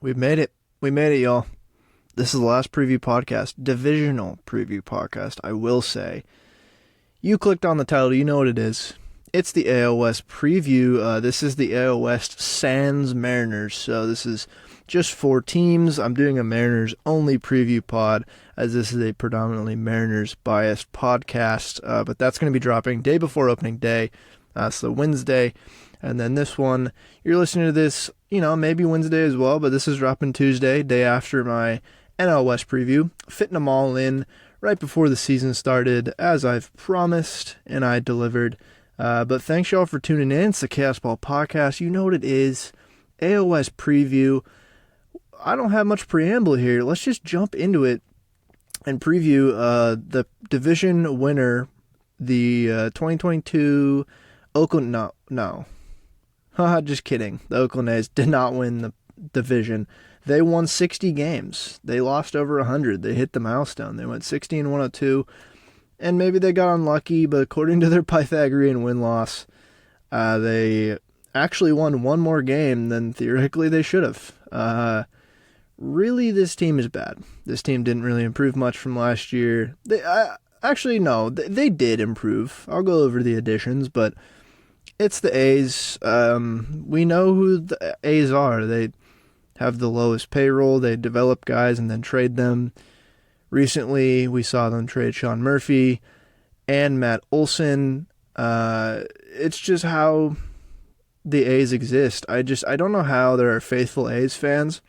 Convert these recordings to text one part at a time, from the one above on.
We made it. We made it, y'all. This is the last preview podcast, divisional preview podcast, I will say. You clicked on the title, you know what it is. It's the AL West preview. This is the AL West sans Mariners, so this is just 4 teams. I'm doing a Mariners-only preview pod, as this is a predominantly Mariners-biased podcast, but that's going to be dropping day before opening day, so Wednesday. And then this one, you're listening to this, maybe Wednesday as well, but this is dropping Tuesday, day after my NL West preview. Fitting them all in right before the season started, as I've promised, and I delivered. But thanks y'all for tuning in. It's the Chaos Ball Podcast. You know what it is. AL West preview. I don't have much preamble here. Let's just jump into it and preview the division winner, the 2022 Oakland. No. Just kidding. The Oakland A's did not win the division. They won 60 games. They lost over 100. They hit the milestone. They went 60-102. And maybe they got unlucky, but according to their Pythagorean win-loss, they actually won one more game than theoretically they should have. Really, this team is bad. This team didn't really improve much from last year. They did improve. I'll go over the additions, but it's the A's. We know who the A's are. They have the lowest payroll. They develop guys and then trade them. Recently, we saw them trade Sean Murphy and Matt Olson. It's just how the A's exist. I don't know how there are faithful A's fans.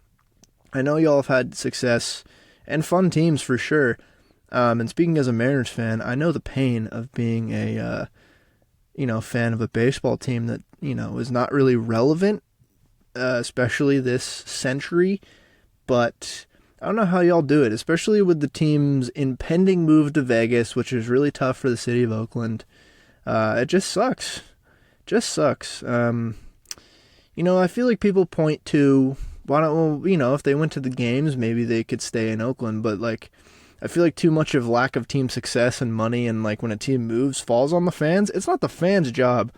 I know y'all have had success and fun teams for sure. And speaking as a Mariners fan, I know the pain of being a fan of a baseball team that, is not really relevant, especially this century. But I don't know how y'all do it, especially with the team's impending move to Vegas, which is really tough for the city of Oakland. It just sucks. I feel like people point to, if they went to the games, maybe they could stay in Oakland. But, I feel like too much of lack of team success and money and, when a team moves falls on the fans. It's not the fans' job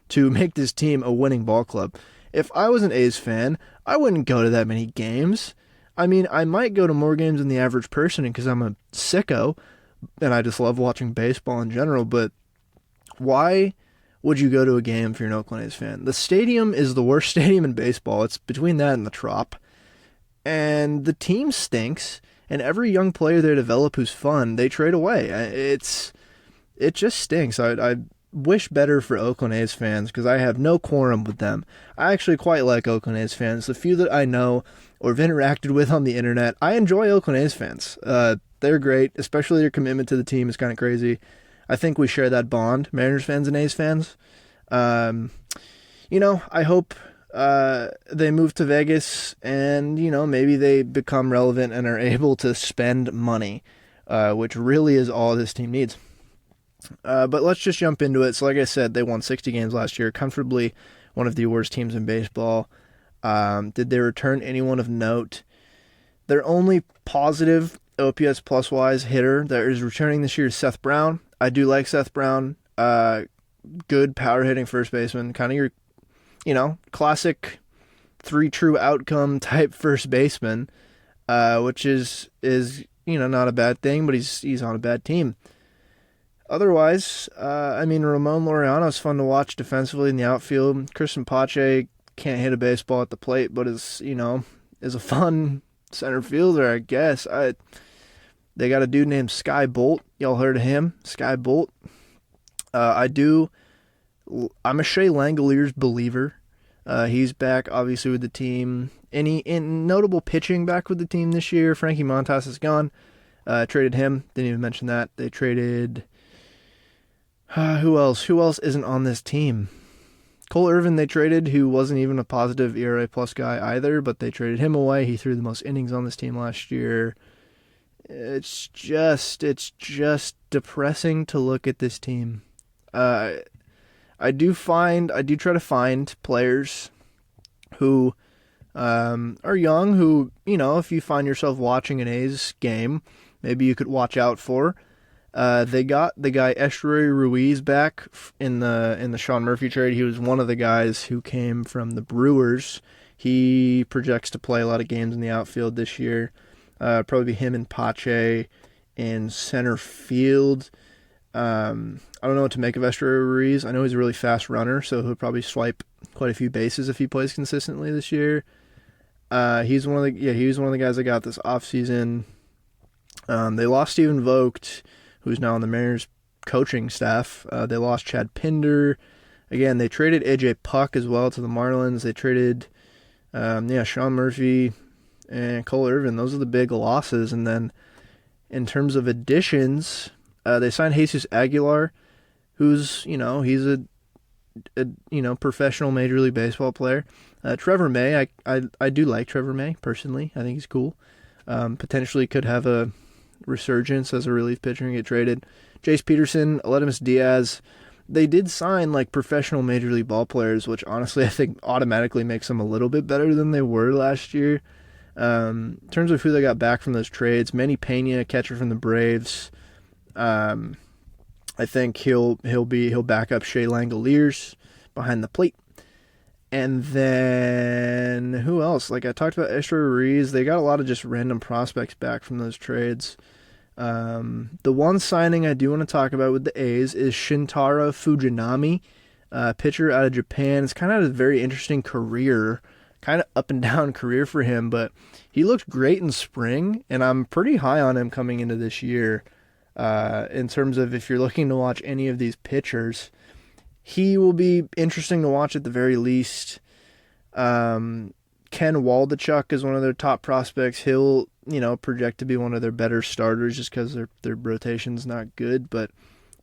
to make this team a winning ball club. If I was an A's fan, I wouldn't go to that many games. I mean, I might go to more games than the average person because I'm a sicko and I just love watching baseball in general, but why would you go to a game if you're an Oakland A's fan? The stadium is the worst stadium in baseball. It's between that and the Trop. And the team stinks, and every young player they develop who's fun, they trade away. It just stinks. I wish better for Oakland A's fans because I have no quorum with them. I actually quite like Oakland A's fans. The few that I know or have interacted with on the internet, I enjoy Oakland A's fans. They're great, especially their commitment to the team is kind of crazy. I think we share that bond, Mariners fans and A's fans. I hope they move to Vegas and, maybe they become relevant and are able to spend money, which really is all this team needs. But let's just jump into it. So like I said, they won 60 games last year, comfortably one of the worst teams in baseball. Did they return anyone of note? Their only positive OPS plus-wise hitter that is returning this year is Seth Brown. I do like Seth Brown. Good power-hitting first baseman. Kind of your, classic 3 true outcome type first baseman, which is not a bad thing, but he's on a bad team. Otherwise, Ramon Laureano's fun to watch defensively in the outfield. Christian Pache can't hit a baseball at the plate, but is a fun center fielder, I guess. They got a dude named Sky Bolt. Y'all heard of him? Sky Bolt. I'm a Shea Langoliers believer. He's back, obviously, with the team. Any notable pitching back with the team this year? Frankie Montas is gone. Traded him. Didn't even mention that. They traded... who else? Who else isn't on this team? Cole Irvin they traded, who wasn't even a positive ERA plus guy either, but they traded him away. He threw the most innings on this team last year. It's just depressing to look at this team. I do try to find players who are young, who, if you find yourself watching an A's game, maybe you could watch out for. They got the guy Estuary Ruiz back in the Sean Murphy trade. He was one of the guys who came from the Brewers. He projects to play a lot of games in the outfield this year. Probably be him and Pache in center field. I don't know what to make of Esteury Ruiz. I know he's a really fast runner, so he'll probably swipe quite a few bases if he plays consistently this year. He's one of the guys I got this offseason. They lost Steven Vogt, who's now on the Mariners coaching staff. They lost Chad Pinder. Again, they traded AJ Puck as well to the Marlins. They traded Sean Murphy and Cole Irvin. Those are the big losses. And then in terms of additions, they signed Jesus Aguilar, who's, he's a professional Major League Baseball player. Trevor May, I do like Trevor May personally. I think he's cool. Potentially could have a resurgence as a relief pitcher and get traded. Jace Peterson, Aledmus Diaz. They did sign professional Major League ball players, which honestly I think automatically makes them a little bit better than they were last year. In terms of who they got back from those trades, Manny Pena, catcher from the Braves. I think he'll back up Shea Langoliers behind the plate. And then who else? I talked about Esteury Ruiz. They got a lot of just random prospects back from those trades. The one signing I do want to talk about with the A's is Shintaro Fujinami, pitcher out of Japan. It's kind of a very interesting career, kind of up and down career for him, but he looked great in spring, and I'm pretty high on him coming into this year. In terms of if you're looking to watch any of these pitchers, he will be interesting to watch at the very least. Ken Waldachuk is one of their top prospects. He'll, project to be one of their better starters just because their rotation's not good, but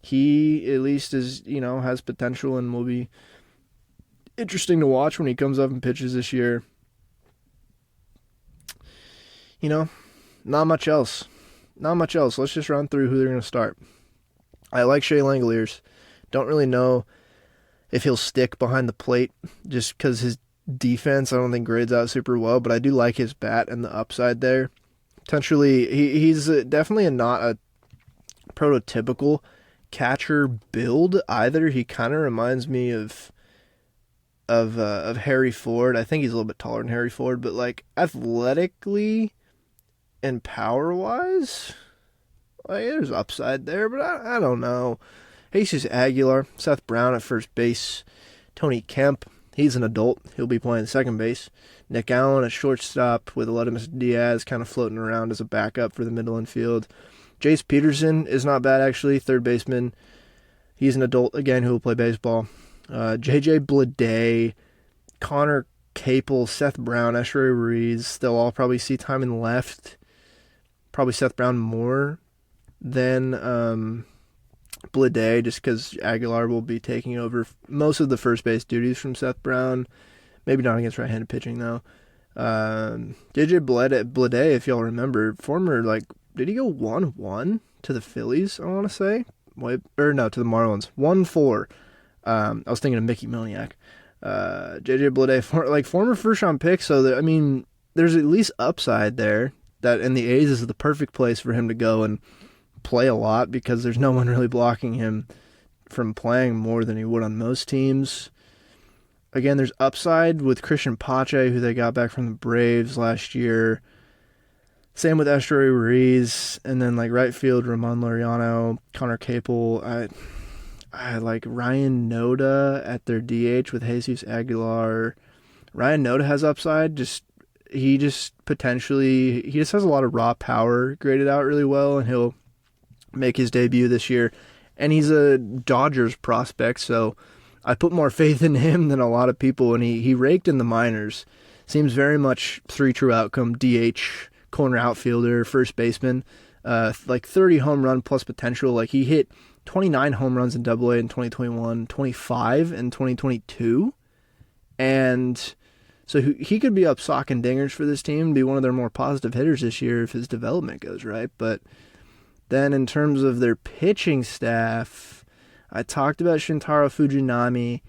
he at least is, has potential and will be interesting to watch when he comes up and pitches this year. Not much else. Let's just run through who they're going to start. I like Shea Langoliers. Don't really know if he'll stick behind the plate just because his defense I don't think grades out super well, but I do like his bat and the upside there. Potentially, he's definitely not a prototypical catcher build either. He kind of reminds me of Harry Ford. I think he's a little bit taller than Harry Ford, but athletically and power-wise, there's upside there, but I don't know. Jesus Aguilar, Seth Brown at first base, Tony Kemp, he's an adult. He'll be playing second base. Nick Allen at shortstop with Aledmus Diaz kind of floating around as a backup for the middle infield. Jace Peterson is not bad, actually, third baseman. He's an adult, again, who will play baseball. J.J. Bleday, Connor Capel, Seth Brown, Esteury Ruiz, they'll all probably see time in left. Probably Seth Brown more than Bleday, just because Aguilar will be taking over most of the first base duties from Seth Brown. Maybe not against right-handed pitching, though. J.J. Bleday, if y'all remember, did he go 1-1 to the Phillies, I want to say? To the Marlins. 1-4. I was thinking of Mickey Moniak. J.J. Bleday, former first-round pick, so there's at least upside there. That in the A's is the perfect place for him to go and play a lot because there's no one really blocking him from playing more than he would on most teams. Again, there's upside with Christian Pache, who they got back from the Braves last year. Same with Esteury Ruiz. And then right field, Ramon Laureano, Connor Capel. I like Ryan Noda at their DH with Jesus Aguilar. Ryan Noda has upside. He just has a lot of raw power graded out really well, and he'll make his debut this year. And he's a Dodgers prospect, so I put more faith in him than a lot of people, and he raked in the minors. Seems very much 3 true outcome, DH, corner outfielder, first baseman, 30 home run plus potential. He hit 29 home runs in AA in 2021, 25 in 2022, and so he could be up socking dingers for this team, be one of their more positive hitters this year if his development goes right. But then in terms of their pitching staff, I talked about Shintaro Fujinami,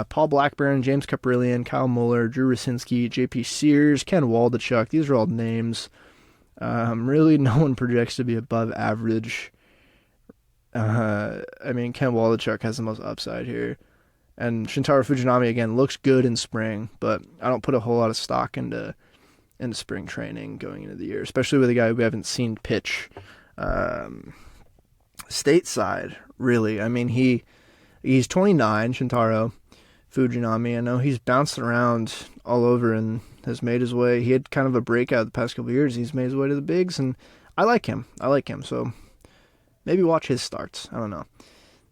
Paul Blackburn, James Caprillion, Kyle Muller, Drew Rasinski, J.P. Sears, Ken Waldachuk. These are all names. Really, no one projects to be above average. Ken Waldachuk has the most upside here. And Shintaro Fujinami, again, looks good in spring, but I don't put a whole lot of stock into spring training going into the year, especially with a guy we haven't seen pitch stateside, really. I mean, he's 29, Shintaro Fujinami. I know he's bounced around all over and has made his way. He had kind of a breakout the past couple of years. He's made his way to the bigs, and I like him. So maybe watch his starts. I don't know.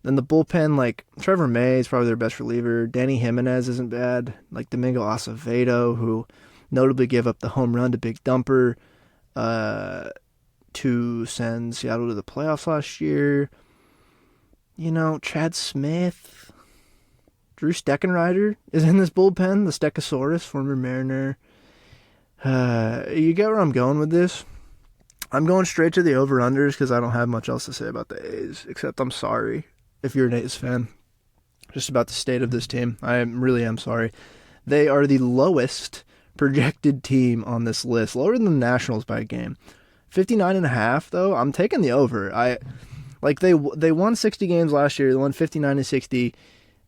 Then the bullpen, like Trevor May is probably their best reliever. Danny Jimenez isn't bad. Like Domingo Acevedo, who notably gave up the home run to Big Dumper to send Seattle to the playoffs last year. Chad Smith, Drew Steckenrider is in this bullpen, the Stegosaurus, former Mariner. You get where I'm going with this? I'm going straight to the over-unders because I don't have much else to say about the A's, except I'm sorry if you're an A's fan. Just about the state of this team. I really am sorry. They are the lowest projected team on this list, lower than the Nationals by a game. 59.5, though, I'm taking the over. They won 60 games last year. They won 59-60,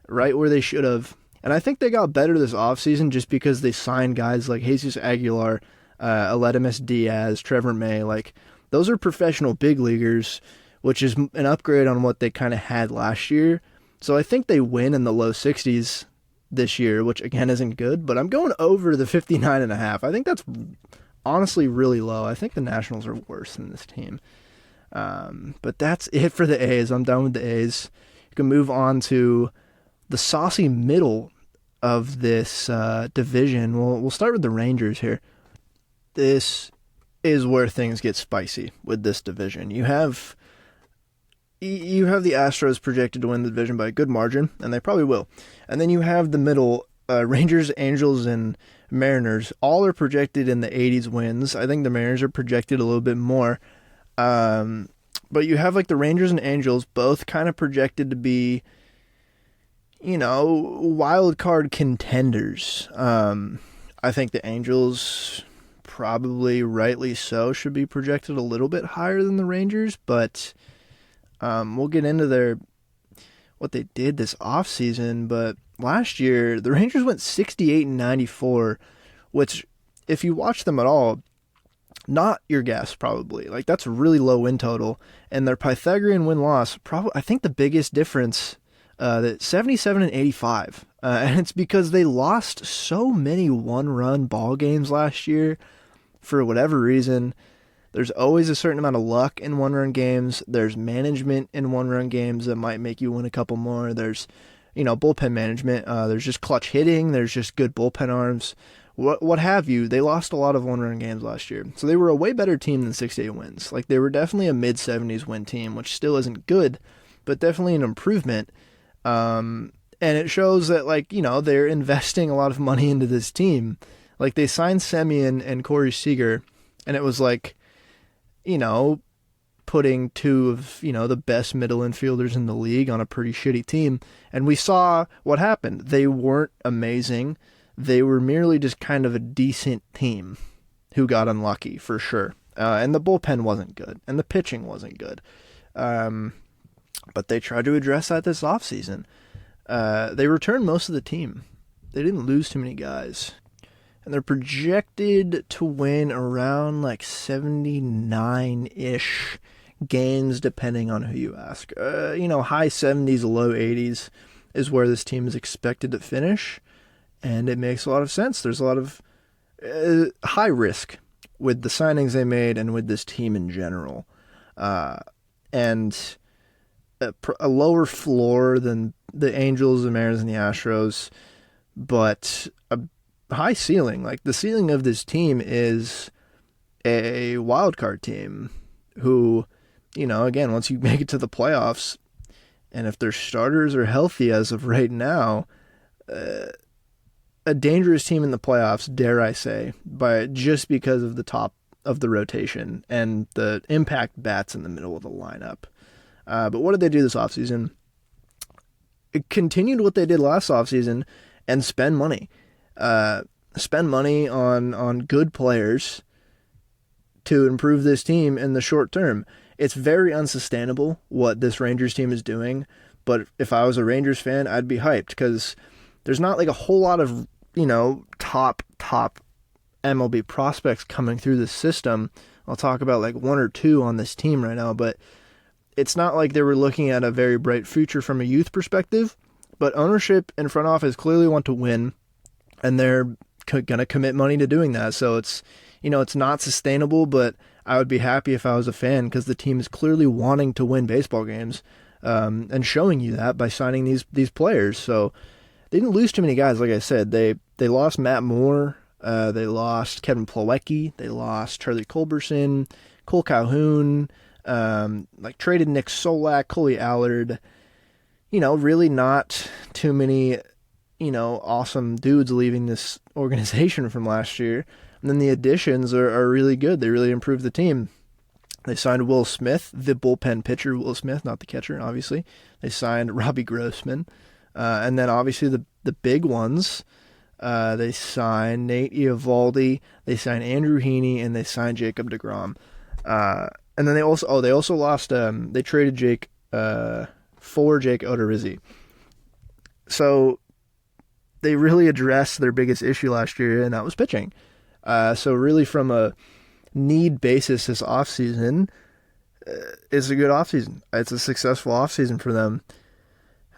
right where they should have. And I think they got better this offseason just because they signed guys like Jesus Aguilar, Aledmus Diaz, Trevor May. Like, those are professional big leaguers, which is an upgrade on what they kind of had last year. So I think they win in the low 60s this year, which again isn't good, but I'm going over the 59.5. I think that's honestly really low. I think the Nationals are worse than this team. But that's it for the A's. I'm done with the A's. You can move on to the saucy middle of this division. We'll start with the Rangers here. This is where things get spicy with this division. You have the Astros projected to win the division by a good margin, and they probably will. And then you have the middle, Rangers, Angels, and Mariners. All are projected in the 80s wins. I think the Mariners are projected a little bit more. But you have like the Rangers and Angels both kind of projected to be, wild card contenders. I think the Angels, probably rightly so, should be projected a little bit higher than the Rangers, but we'll get into what they did this offseason. But last year, the Rangers went 68-94, which, if you watch them at all, not your guess, probably. Like, that's a really low win total. And their Pythagorean win-loss, I think the biggest difference, that 77-85. And it's because they lost so many one-run ball games last year for whatever reason. There's always a certain amount of luck in one-run games. There's management in one-run games that might make you win a couple more. There's, bullpen management. There's just clutch hitting. There's just good bullpen arms. What have you. They lost a lot of one-run games last year. So they were a way better team than 68 wins. Like, they were definitely a mid-70s win team, which still isn't good, but definitely an improvement. And it shows that, they're investing a lot of money into this team. Like, they signed Semien and Corey Seager, and it was putting two of, the best middle infielders in the league on a pretty shitty team. And we saw what happened. They weren't amazing. They were merely just kind of a decent team who got unlucky, for sure. And the bullpen wasn't good, and the pitching wasn't good. But they tried to address that this offseason. They returned most of the team. They didn't lose too many guys. And they're projected to win around 79-ish games, depending on who you ask. High 70s, low 80s is where this team is expected to finish. And it makes a lot of sense. There's a lot of high risk with the signings they made and with this team in general. And a lower floor than the Angels, the Mariners, and the Astros, but a high ceiling. Like, the ceiling of this team is a wild card team who, again, once you make it to the playoffs, and if their starters are healthy as of right now, a dangerous team in the playoffs, dare I say, just because of the top of the rotation and the impact bats in the middle of the lineup. But what did they do this offseason? It continued what they did last offseason and spend money. Spend money on good players to improve this team in the short term. It's very unsustainable what this Rangers team is doing. But if I was a Rangers fan, I'd be hyped because there's not like a whole lot of, top MLB prospects coming through the system. I'll talk about like one or two on this team right now, but it's not like they were looking at a very bright future from a youth perspective. But ownership and front office clearly want to win, and they're going to commit money to doing that. So it's, it's not sustainable, but I would be happy if I was a fan because the team is clearly wanting to win baseball games, and showing you that by signing these players. So they didn't lose too many guys. Like I said, they lost Matt Moore, they lost Kevin Plawecki, they lost Charlie Culberson, Cole Calhoun, traded Nick Solak, Coley Allard. Really not too many, awesome dudes leaving this organization from last year. And then the additions are really good. They really improved the team. They signed Will Smith, the bullpen pitcher, Will Smith, not the catcher, obviously. They signed Robbie Grossman. And then obviously the big ones, they signed Nate Eovaldi, they signed Andrew Heaney, and they signed Jacob deGrom. And then they also lost, they traded Jake for Jake Odorizzi. So they really addressed their biggest issue last year, and that was pitching. So really from a need basis, this offseason is a good offseason. It's a successful offseason for them.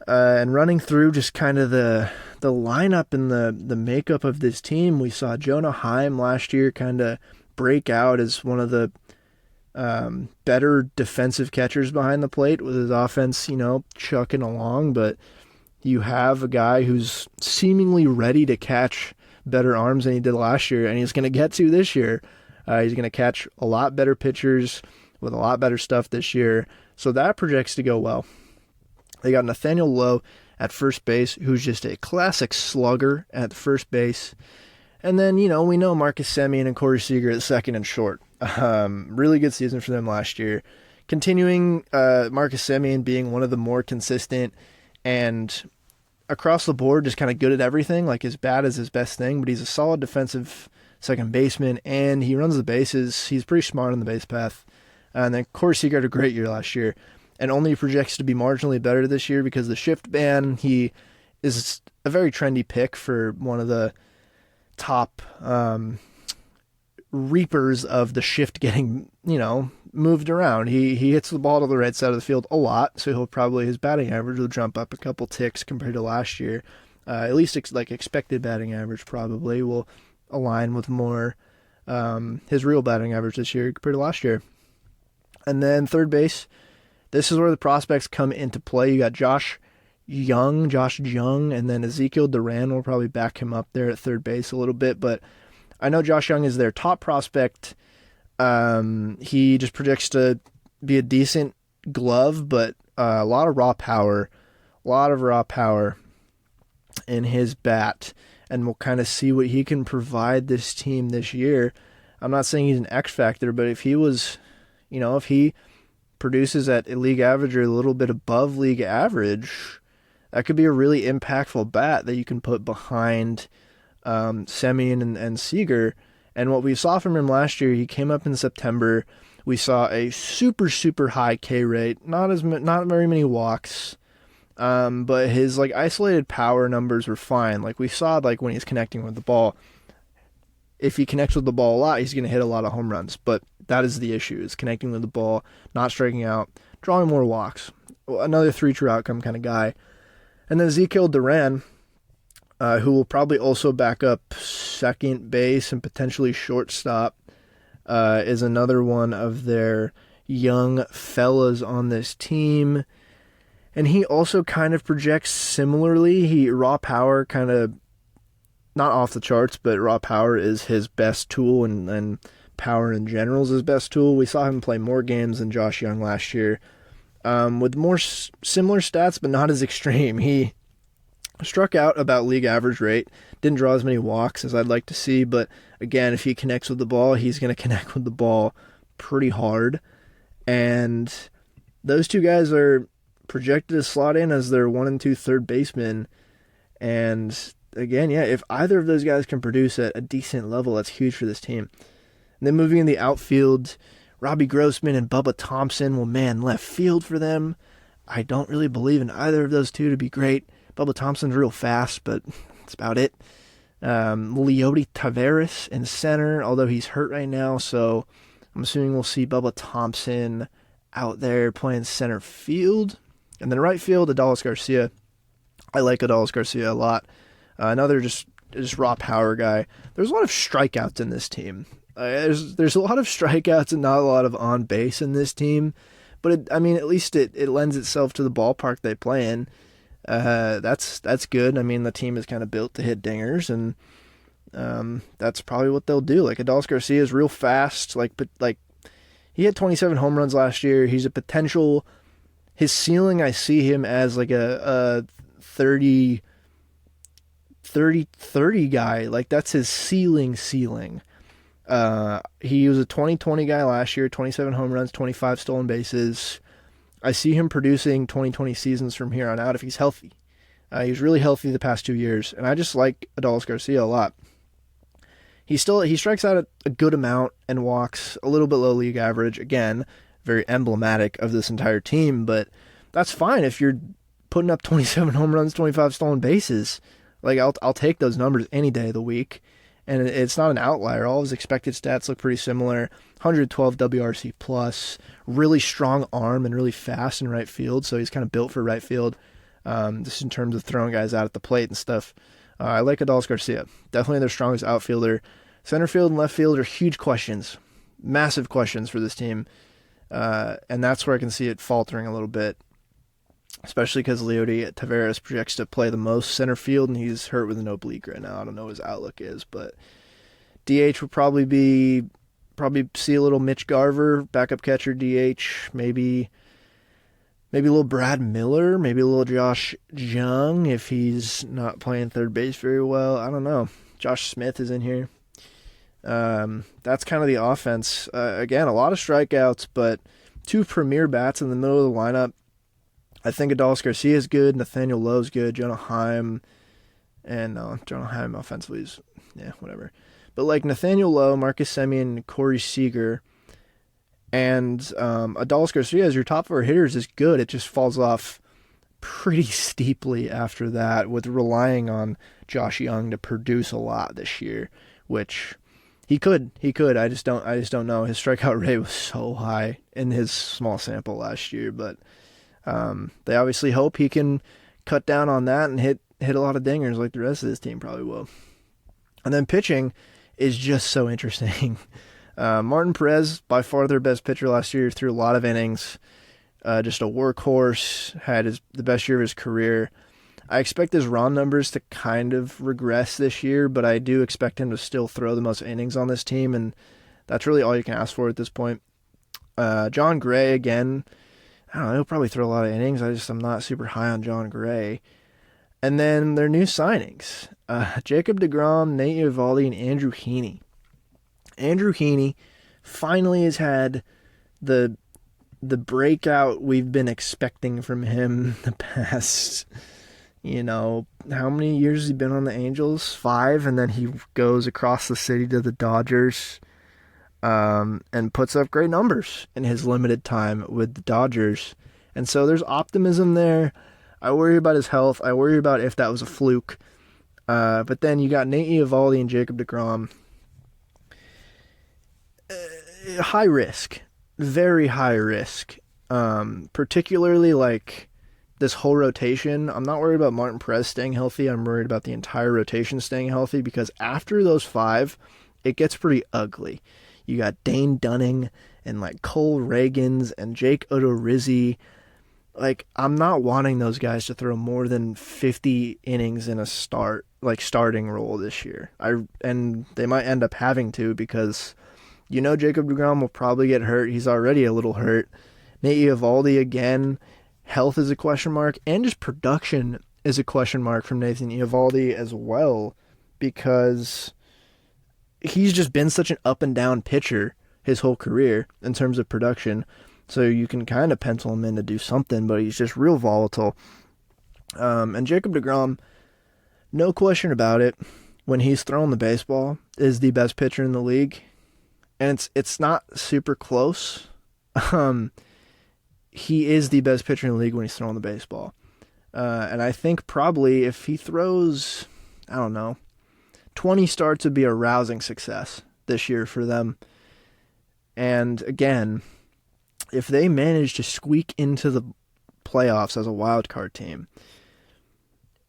And running through just kind of the lineup and the makeup of this team, we saw Jonah Heim last year kind of break out as one of the better defensive catchers behind the plate with his offense, chucking along. But you have a guy who's seemingly ready to catch better arms than he did last year, and he's going to get to this year. He's going to catch a lot better pitchers with a lot better stuff this year. So that projects to go well. They got Nathaniel Lowe at first base, who's just a classic slugger at first base. And then, we know Marcus Semien and Corey Seager at second and short. Really good season for them last year. Continuing, Marcus Semien being one of the more consistent and across the board just kind of good at everything. Like his bat is his best thing, but he's a solid defensive second baseman, and he runs the bases. He's pretty smart on the base path. And then Corey Seager had a great year last year, and only projects to be marginally better this year because the shift ban, he is a very trendy pick for one of the top reapers of the shift getting, moved around. He hits the ball to the right side of the field a lot, so his batting average will jump up a couple ticks compared to last year. At least expected batting average probably will align with more his real batting average this year compared to last year. And then third base, this is where the prospects come into play. You got Josh Jung, and then Ezekiel Duran will probably back him up there at third base a little bit, but I know Josh Jung is their top prospect. He just projects to be a decent glove, but a lot of raw power in his bat, and we'll kind of see what he can provide this team this year. I'm not saying he's an X factor, but if he was, if he produces at a league average or a little bit above league average, that could be a really impactful bat that you can put behind Semien and Seager. And what we saw from him last year, he came up in September. We saw a super, super high K rate, not very many walks, but his isolated power numbers were fine. We saw when he's connecting with the ball. If he connects with the ball a lot, he's going to hit a lot of home runs. But that is the issue: is connecting with the ball, not striking out, drawing more walks. Another 3 true outcome kind of guy. And then Ezekiel Duran, who will probably also back up second base and potentially shortstop, is another one of their young fellas on this team. And he also kind of projects similarly. Raw power kind of, not off the charts, but raw power is his best tool, and power in general is his best tool. We saw him play more games than Josh Jung last year, with more similar stats, but not as extreme. He struck out about league average rate, didn't draw as many walks as I'd like to see, but again, if he connects with the ball, he's going to connect with the ball pretty hard. And those two guys are projected to slot in as their 1 and 2 third basemen. And again, if either of those guys can produce at a decent level, that's huge for this team. And then moving in the outfield, Robbie Grossman and Bubba Thompson will man left field for them. I don't really believe in either of those two to be great. Bubba Thompson's real fast, but that's about it. Leody Taveras in center, although he's hurt right now, so I'm assuming we'll see Bubba Thompson out there playing center field. And then right field, Adolis Garcia. I like Adolis Garcia a lot. Another just raw power guy. There's a lot of strikeouts in this team. There's a lot of strikeouts and not a lot of on base in this team. But at least it lends itself to the ballpark they play in. That's good. I mean, the team is kind of built to hit dingers, and that's probably what they'll do. Like, Adolis Garcia is real fast. But he had 27 home runs last year. He's a potential. His ceiling, I see him as like a 30 guy. Like, that's his ceiling. He was a 2020 guy last year, 27 home runs, 25 stolen bases. I see him producing 2020 seasons from here on out if he's healthy. He was really healthy the past 2 years, and I just like Adolis Garcia a lot. He strikes out a good amount and walks a little bit below league average. Again, very emblematic of this entire team, but that's fine if you're putting up 27 home runs, 25 stolen bases. Like, I'll take those numbers any day of the week, and it's not an outlier. All of his expected stats look pretty similar. 112 WRC plus, really strong arm and really fast in right field, so he's kind of built for right field, just in terms of throwing guys out at the plate and stuff. I like Adolis Garcia. Definitely their strongest outfielder. Center field and left field are huge questions, massive questions for this team, and that's where I can see it faltering a little bit, especially because Leody Taveras projects to play the most center field, and he's hurt with an oblique right now. I don't know what his outlook is, but DH would probably see a little Mitch Garver, backup catcher DH, maybe a little Brad Miller, maybe a little Josh Jung if he's not playing third base very well. I don't know. Josh Smith is in here. That's kind of the offense. Again, a lot of strikeouts, but two premier bats in the middle of the lineup. I think Adolis Garcia is good. Nathaniel Lowe's good. Jonah Heim offensively is, whatever. But like Nathaniel Lowe, Marcus Semien, Corey Seager, and Adolis Garcia as your top four hitters is good. It just falls off pretty steeply after that, with relying on Josh Young to produce a lot this year, which he could. I just don't know. His strikeout rate was so high in his small sample last year, but they obviously hope he can cut down on that and hit a lot of dingers like the rest of this team probably will. And then pitching is just so interesting. Martin Perez, by far their best pitcher last year, threw a lot of innings. Just a workhorse, had the best year of his career. I expect his raw numbers to kind of regress this year, but I do expect him to still throw the most innings on this team, and that's really all you can ask for at this point. John Gray, again, I don't know, he'll probably throw a lot of innings. I'm not super high on John Gray. And then their new signings, Jacob deGrom, Nate Eovaldi, and Andrew Heaney. Andrew Heaney finally has had the breakout we've been expecting from him the past, how many years has he been on the Angels? 5, and then he goes across the city to the Dodgers and puts up great numbers in his limited time with the Dodgers. And so there's optimism there. I worry about his health. I worry about if that was a fluke. But then you got Nate Eovaldi and Jacob deGrom. High risk. Very high risk. Particularly like this whole rotation. I'm not worried about Martin Perez staying healthy. I'm worried about the entire rotation staying healthy, because after those 5, it gets pretty ugly. You got Dane Dunning and like Cole Reagans and Jake Odorizzi. Like, I'm not wanting those guys to throw more than 50 innings in a starting role this year. And they might end up having to, because Jacob deGrom will probably get hurt. He's already a little hurt. Nate Eovaldi, again, health is a question mark, and just production is a question mark from Nathan Eovaldi as well, because he's just been such an up and down pitcher his whole career in terms of production. So you can kind of pencil him in to do something, but he's just real volatile. And Jacob deGrom, no question about it, when he's throwing the baseball, is the best pitcher in the league. And it's not super close. he is the best pitcher in the league when he's throwing the baseball. And I think probably if he throws, I don't know, 20 starts would be a rousing success this year for them. And again, if they manage to squeak into the playoffs as a wild card team,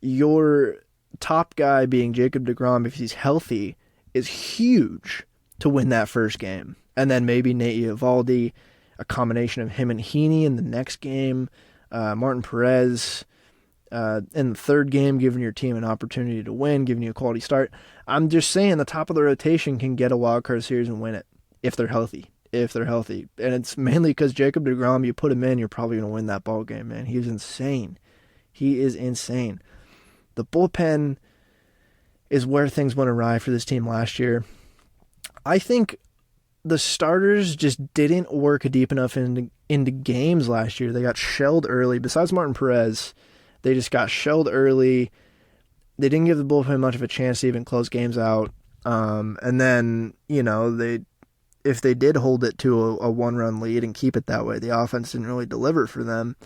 your top guy being Jacob deGrom, if he's healthy, is huge to win that first game. And then maybe Nate Eovaldi, a combination of him and Heaney in the next game, Martin Perez in the third game, giving your team an opportunity to win, giving you a quality start. I'm just saying the top of the rotation can get a wild card series and win it if they're healthy. And it's mainly because Jacob deGrom, you put him in, you're probably going to win that ball game, man. He's insane. He is insane. The bullpen is where things went awry for this team last year. I think the starters just didn't work deep enough into games last year. They got shelled early. Besides Martin Perez, they just got shelled early. They didn't give the bullpen much of a chance to even close games out. And then, if they did hold it to a one-run lead and keep it that way, the offense didn't really deliver for them.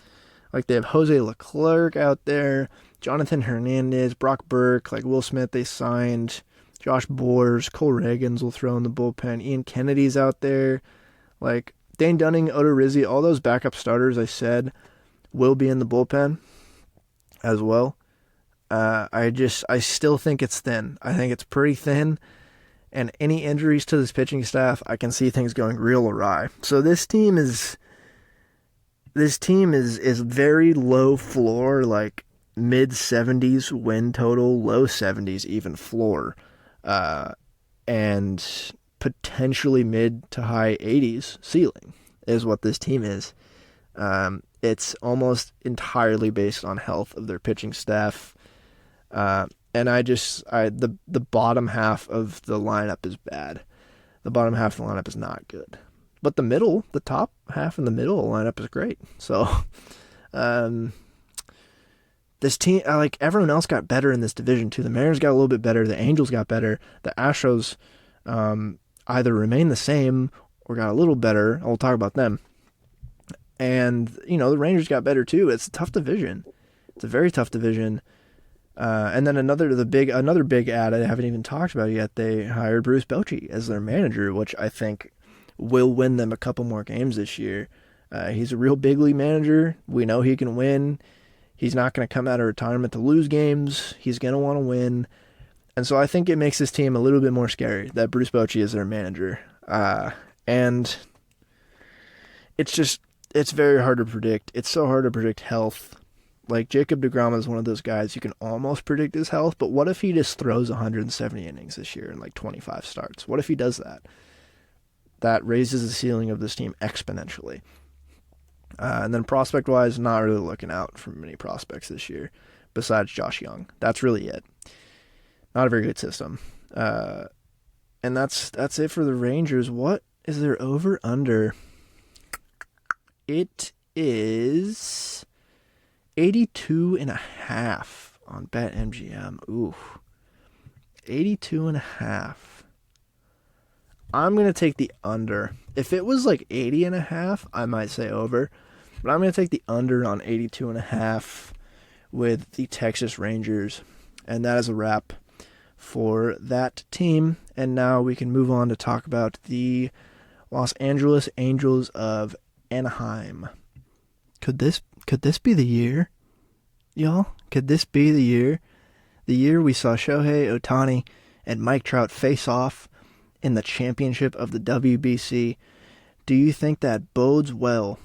Like, they have Jose Leclerc out there, Jonathan Hernandez, Brock Burke, like Will Smith they signed, Josh Boers, Cole Reagans will throw in the bullpen, Ian Kennedy's out there, like Dane Dunning, Odorizzi, all those backup starters I said will be in the bullpen as well. I still think it's thin. I think it's pretty thin. And any injuries to this pitching staff, I can see things going real awry. So this team is very low floor, like mid-70s win total, low 70s even floor, and potentially mid to high 80s ceiling is what this team is. It's almost entirely based on health of their pitching staff. And the bottom half of the lineup is bad. The bottom half of the lineup is not good. But the top half and the middle of the lineup is great. So, this team, like everyone else got better in this division too. The Mariners got a little bit better. The Angels got better. The Astros, either remained the same or got a little better. I'll talk about them. And, the Rangers got better too. It's a tough division. It's a very tough division. And then another big ad I haven't even talked about yet. They hired Bruce Bochy as their manager, which I think will win them a couple more games this year. He's a real big league manager. We know he can win. He's not going to come out of retirement to lose games. He's going to want to win. And so I think it makes this team a little bit more scary that Bruce Bochy is their manager. And it's very hard to predict. It's so hard to predict health. Like, Jacob deGrom is one of those guys you can almost predict his health, but what if he just throws 170 innings this year and like 25 starts? What if he does that? That raises the ceiling of this team exponentially. And then prospect-wise, not really looking out for many prospects this year, besides Josh Young. That's really it. Not a very good system. And that's it for the Rangers. What is their over-under? It is 82.5 on BetMGM. Ooh. 82.5. I'm going to take the under. If it was like 80.5, I might say over. But I'm going to take the under on 82.5 with the Texas Rangers. And that is a wrap for that team. And now we can move on to talk about the Los Angeles Angels of Anaheim. Could this be the year, y'all? Could this be the year? The year we saw Shohei Ohtani and Mike Trout face off in the championship of the WBC. Do you think that bodes well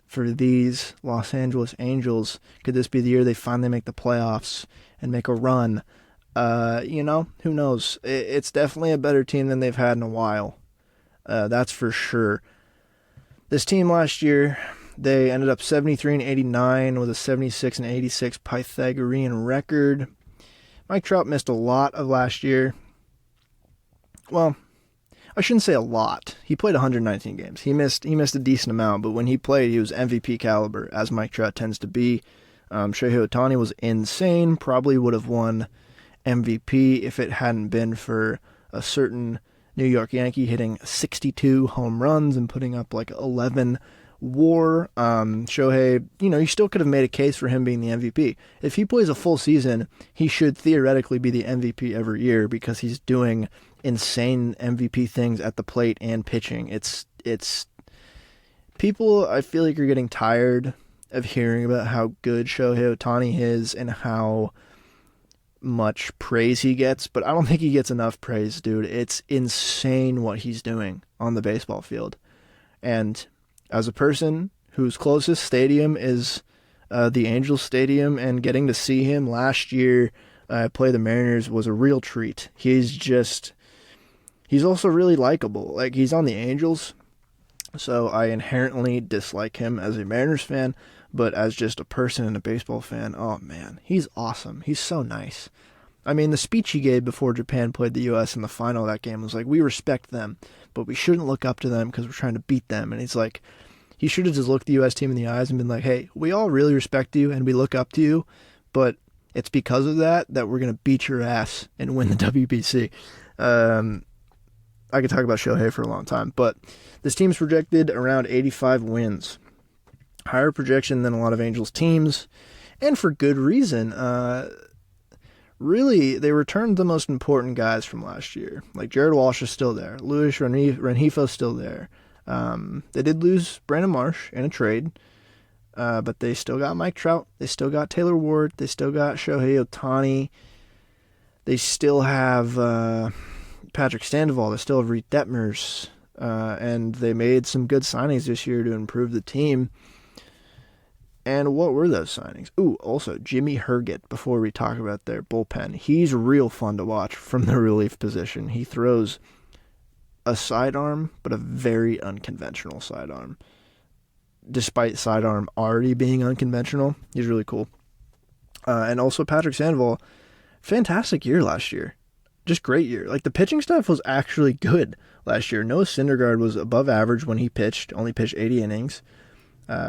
for these Los Angeles Angels? Could this be the year they finally make the playoffs and make a run? Who knows? It's definitely a better team than they've had in a while. That's for sure. This team last year, they ended up 73-89 with a 76-86 Pythagorean record. Mike Trout missed a lot of last year. Well, I shouldn't say a lot. He played 119 games. He missed a decent amount, but when he played, he was MVP caliber, as Mike Trout tends to be. Shohei Ohtani was insane. Probably would have won MVP if it hadn't been for a certain New York Yankee hitting 62 home runs and putting up like 11 WAR. Shohei, you still could have made a case for him being the MVP. If he plays a full season, he should theoretically be the MVP every year because he's doing insane MVP things at the plate and pitching. It's people, I feel like, are getting tired of hearing about how good Shohei Ohtani is and how much praise he gets, but I don't think he gets enough praise, dude. It's insane what he's doing on the baseball field. And as a person whose closest stadium is the Angels Stadium, and getting to see him last year play the Mariners was a real treat. He's also really likable. Like, he's on the Angels, so I inherently dislike him as a Mariners fan, but as just a person and a baseball fan, oh man, he's awesome. He's so nice. I mean, the speech he gave before Japan played the U.S. in the final of that game was like, we respect them, but we shouldn't look up to them because we're trying to beat them. And he's like, he should have just looked the U.S. team in the eyes and been like, hey, we all really respect you and we look up to you, but it's because of that we're going to beat your ass and win the WBC. I could talk about Shohei for a long time, but this team's projected around 85 wins. Higher projection than a lot of Angels teams, and for good reason. Really, they returned the most important guys from last year. Like, Jared Walsh is still there. Luis Rengifo's still there. They did lose Brandon Marsh in a trade, but they still got Mike Trout. They still got Taylor Ward. They still got Shohei Ohtani. They still have Patrick Sandoval. They still have Reed Detmers. And they made some good signings this year to improve the team. And what were those signings? Ooh, also, Jimmy Herget, before we talk about their bullpen. He's real fun to watch from the relief position. He throws a sidearm, but a very unconventional sidearm. Despite sidearm already being unconventional, he's really cool. And also Patrick Sandoval, fantastic year last year. Just great year. Like, the pitching stuff was actually good last year. Noah Syndergaard was above average when he pitched, only pitched 80 innings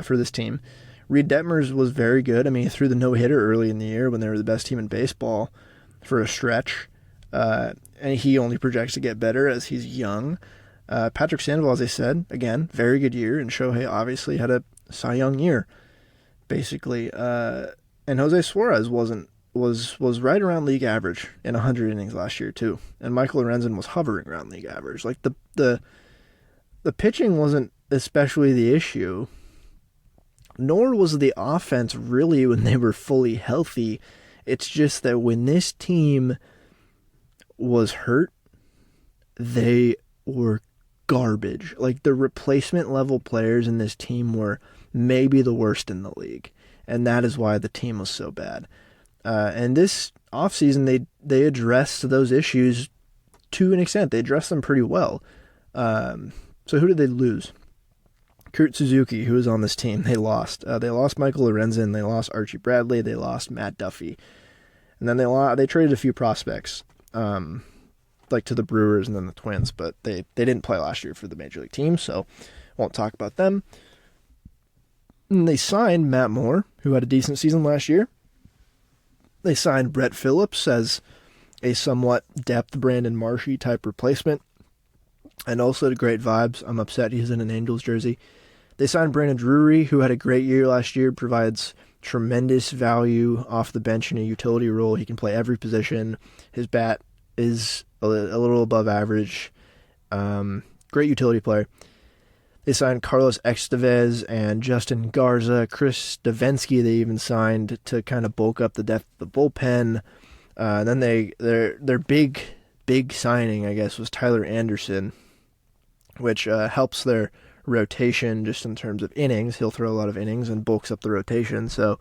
for this team. Reed Detmers was very good. I mean, he threw the no-hitter early in the year when they were the best team in baseball for a stretch. And he only projects to get better as he's young. Patrick Sandoval, as I said, again, very good year. And Shohei obviously had a Cy Young year, basically. And Jose Suarez was right around league average in 100 innings last year, too. And Michael Lorenzen was hovering around league average. Like, the pitching wasn't especially the issue, nor was the offense really when they were fully healthy. It's just that when this team was hurt, they were garbage. Like, the replacement level players in this team were maybe the worst in the league. And that is why the team was so bad. And this offseason, they addressed those issues to an extent. They addressed them pretty well. So who did they lose? Kurt Suzuki, who was on this team, they lost. They lost Michael Lorenzen. They lost Archie Bradley. They lost Matt Duffy. And then they traded a few prospects, like to the Brewers and then the Twins, but they didn't play last year for the Major League team, so won't talk about them. And they signed Matt Moore, who had a decent season last year. They signed Brett Phillips as a somewhat depth Brandon Marshy type replacement, and also great vibes. I'm upset he's in an Angels jersey. They signed Brandon Drury, who had a great year last year, provides tremendous value off the bench in a utility role. He can play every position. His bat is a little above average. Great utility player. They signed Carlos Estevez and Justin Garza. Chris Davinsky they even signed to kind of bulk up the depth of the bullpen. Then their big signing, I guess, was Tyler Anderson, which helps their rotation just in terms of innings. He'll throw a lot of innings and bulks up the rotation. So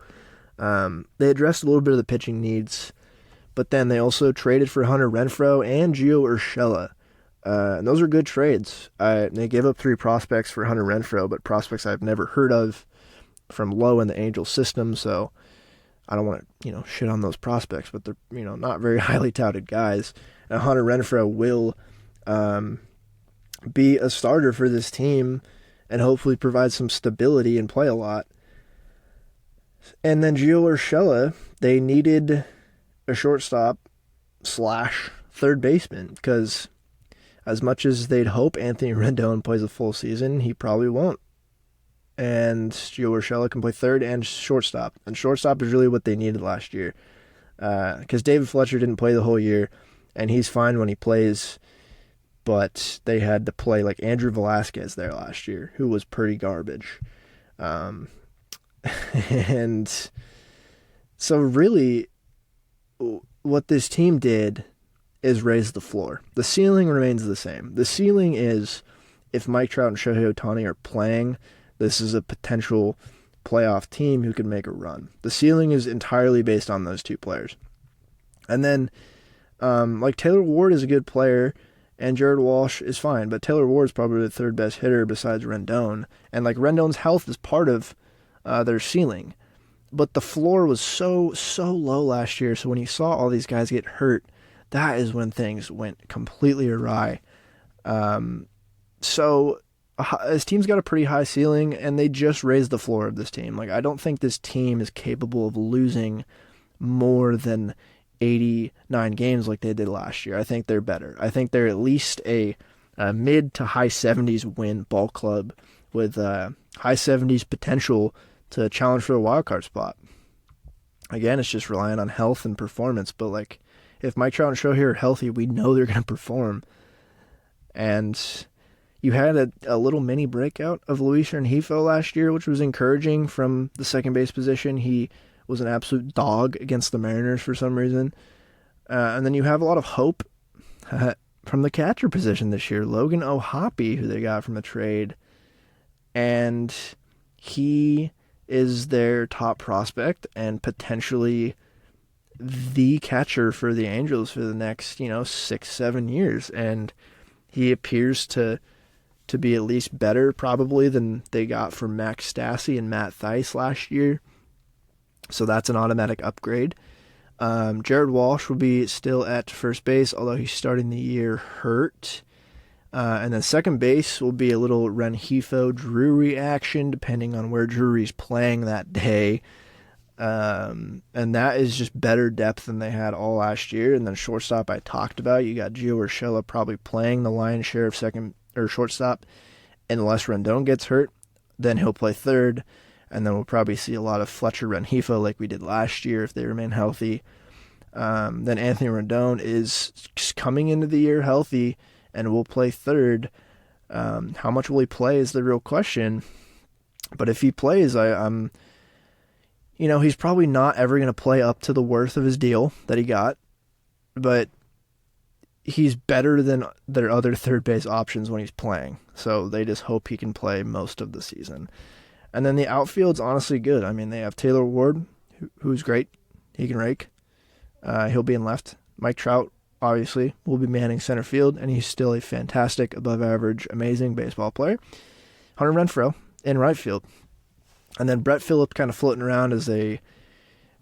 they addressed a little bit of the pitching needs, but then they also traded for Hunter Renfroe and Gio Urshela. And those are good trades. They gave up 3 prospects for Hunter Renfroe, but prospects I've never heard of from low in the Angels system, so I don't want to, shit on those prospects, but they're, not very highly touted guys. And Hunter Renfroe will be a starter for this team and hopefully provide some stability and play a lot. And then Gio Urshela, they needed a shortstop / third baseman, because as much as they'd hope Anthony Rendon plays a full season, he probably won't. and Gio Urshela can play third and shortstop. And shortstop is really what they needed last year, because David Fletcher didn't play the whole year, and he's fine when he plays, but they had to play like Andrew Velasquez there last year, who was pretty garbage. And so really what this team did is raise the floor. The ceiling remains the same. The ceiling is if Mike Trout and Shohei Ohtani are playing, this is a potential playoff team who can make a run. The ceiling is entirely based on those two players. And then like Taylor Ward is a good player and Jared Walsh is fine, but Taylor Ward is probably the third best hitter besides Rendon. And like Rendon's health is part of their ceiling. But the floor was so low last year, so when you saw all these guys get hurt, that is when things went completely awry. So this team's got a pretty high ceiling, and they just raised the floor of this team. Like, I don't think this team is capable of losing more than 89 games like they did last year. I think they're better. I think they're at least a mid to high 70s win ball club with high 70s potential to challenge for the wild card spot. Again, it's just relying on health and performance, but like if Mike Trout and Shohei are healthy, we know they're going to perform. And you had a little mini breakout of Luis Rengifo last year, which was encouraging from the second base position. He was an absolute dog against the Mariners for some reason. And then you have a lot of hope from the catcher position this year. Logan O'Hoppe, who they got from a trade. And he is their top prospect and potentially the catcher for the Angels for the next, 6-7 years. And he appears to be at least better probably than they got from Max Stassi and Matt Thaiss last year. So that's an automatic upgrade. Jared Walsh will be still at first base, although he's starting the year hurt. And then second base will be a little Rengifo Drury action, depending on where Drury's playing that day. And that is just better depth than they had all last year. And then shortstop I talked about. You got Gio Urshela probably playing the lion's share of second or shortstop. Unless Rendon gets hurt, then he'll play third. And then we'll probably see a lot of Fletcher Rengifo like we did last year if they remain healthy. Then Anthony Rendon is coming into the year healthy and will play third. How much will he play is the real question. But if he plays, he's probably not ever going to play up to the worth of his deal that he got. But he's better than their other third base options when he's playing. So they just hope he can play most of the season. And then the outfield's honestly good. I mean, they have Taylor Ward, who's great. He can rake. He'll be in left. Mike Trout, obviously, will be manning center field, and he's still a fantastic, above-average, amazing baseball player. Hunter Renfroe in right field. And then Brett Phillips kind of floating around as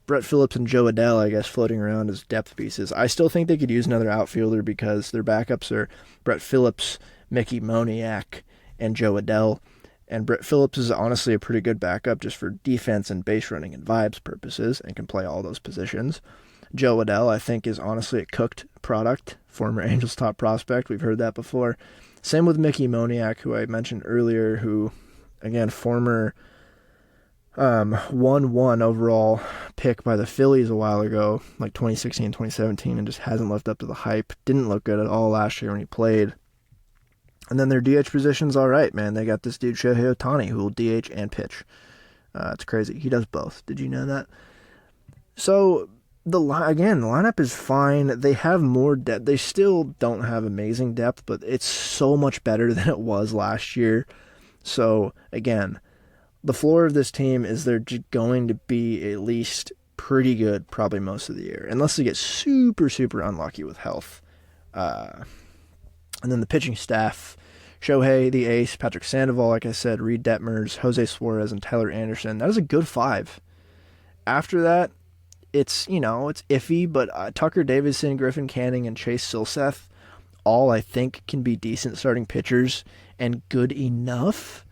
Brett Phillips and Joe Adell, I guess, floating around as depth pieces. I still think they could use another outfielder because their backups are Brett Phillips, Mickey Moniak, and Joe Adell. And Brett Phillips is honestly a pretty good backup just for defense and base running and vibes purposes and can play all those positions. Joe Adell, I think, is honestly a cooked product, former Angels top prospect. We've heard that before. Same with Mickey Moniak, who I mentioned earlier, who, again, former 1-1 overall pick by the Phillies a while ago, like 2016, 2017, and just hasn't lived up to the hype. Didn't look good at all last year when he played. And then their DH position's all right, man. They got this dude, Shohei Ohtani, who will DH and pitch. It's crazy. He does both. Did you know that? So, the lineup is fine. They have more depth. They still don't have amazing depth, but it's so much better than it was last year. So, again, the floor of this team is they're going to be at least pretty good probably most of the year, unless they get super, super unlucky with health. And then the pitching staff, Shohei, the ace, Patrick Sandoval, like I said, Reed Detmers, Jose Suarez, and Tyler Anderson. That is a good five. After that, it's iffy, but Tucker Davidson, Griffin Canning, and Chase Silseth, all I think can be decent starting pitchers and good enough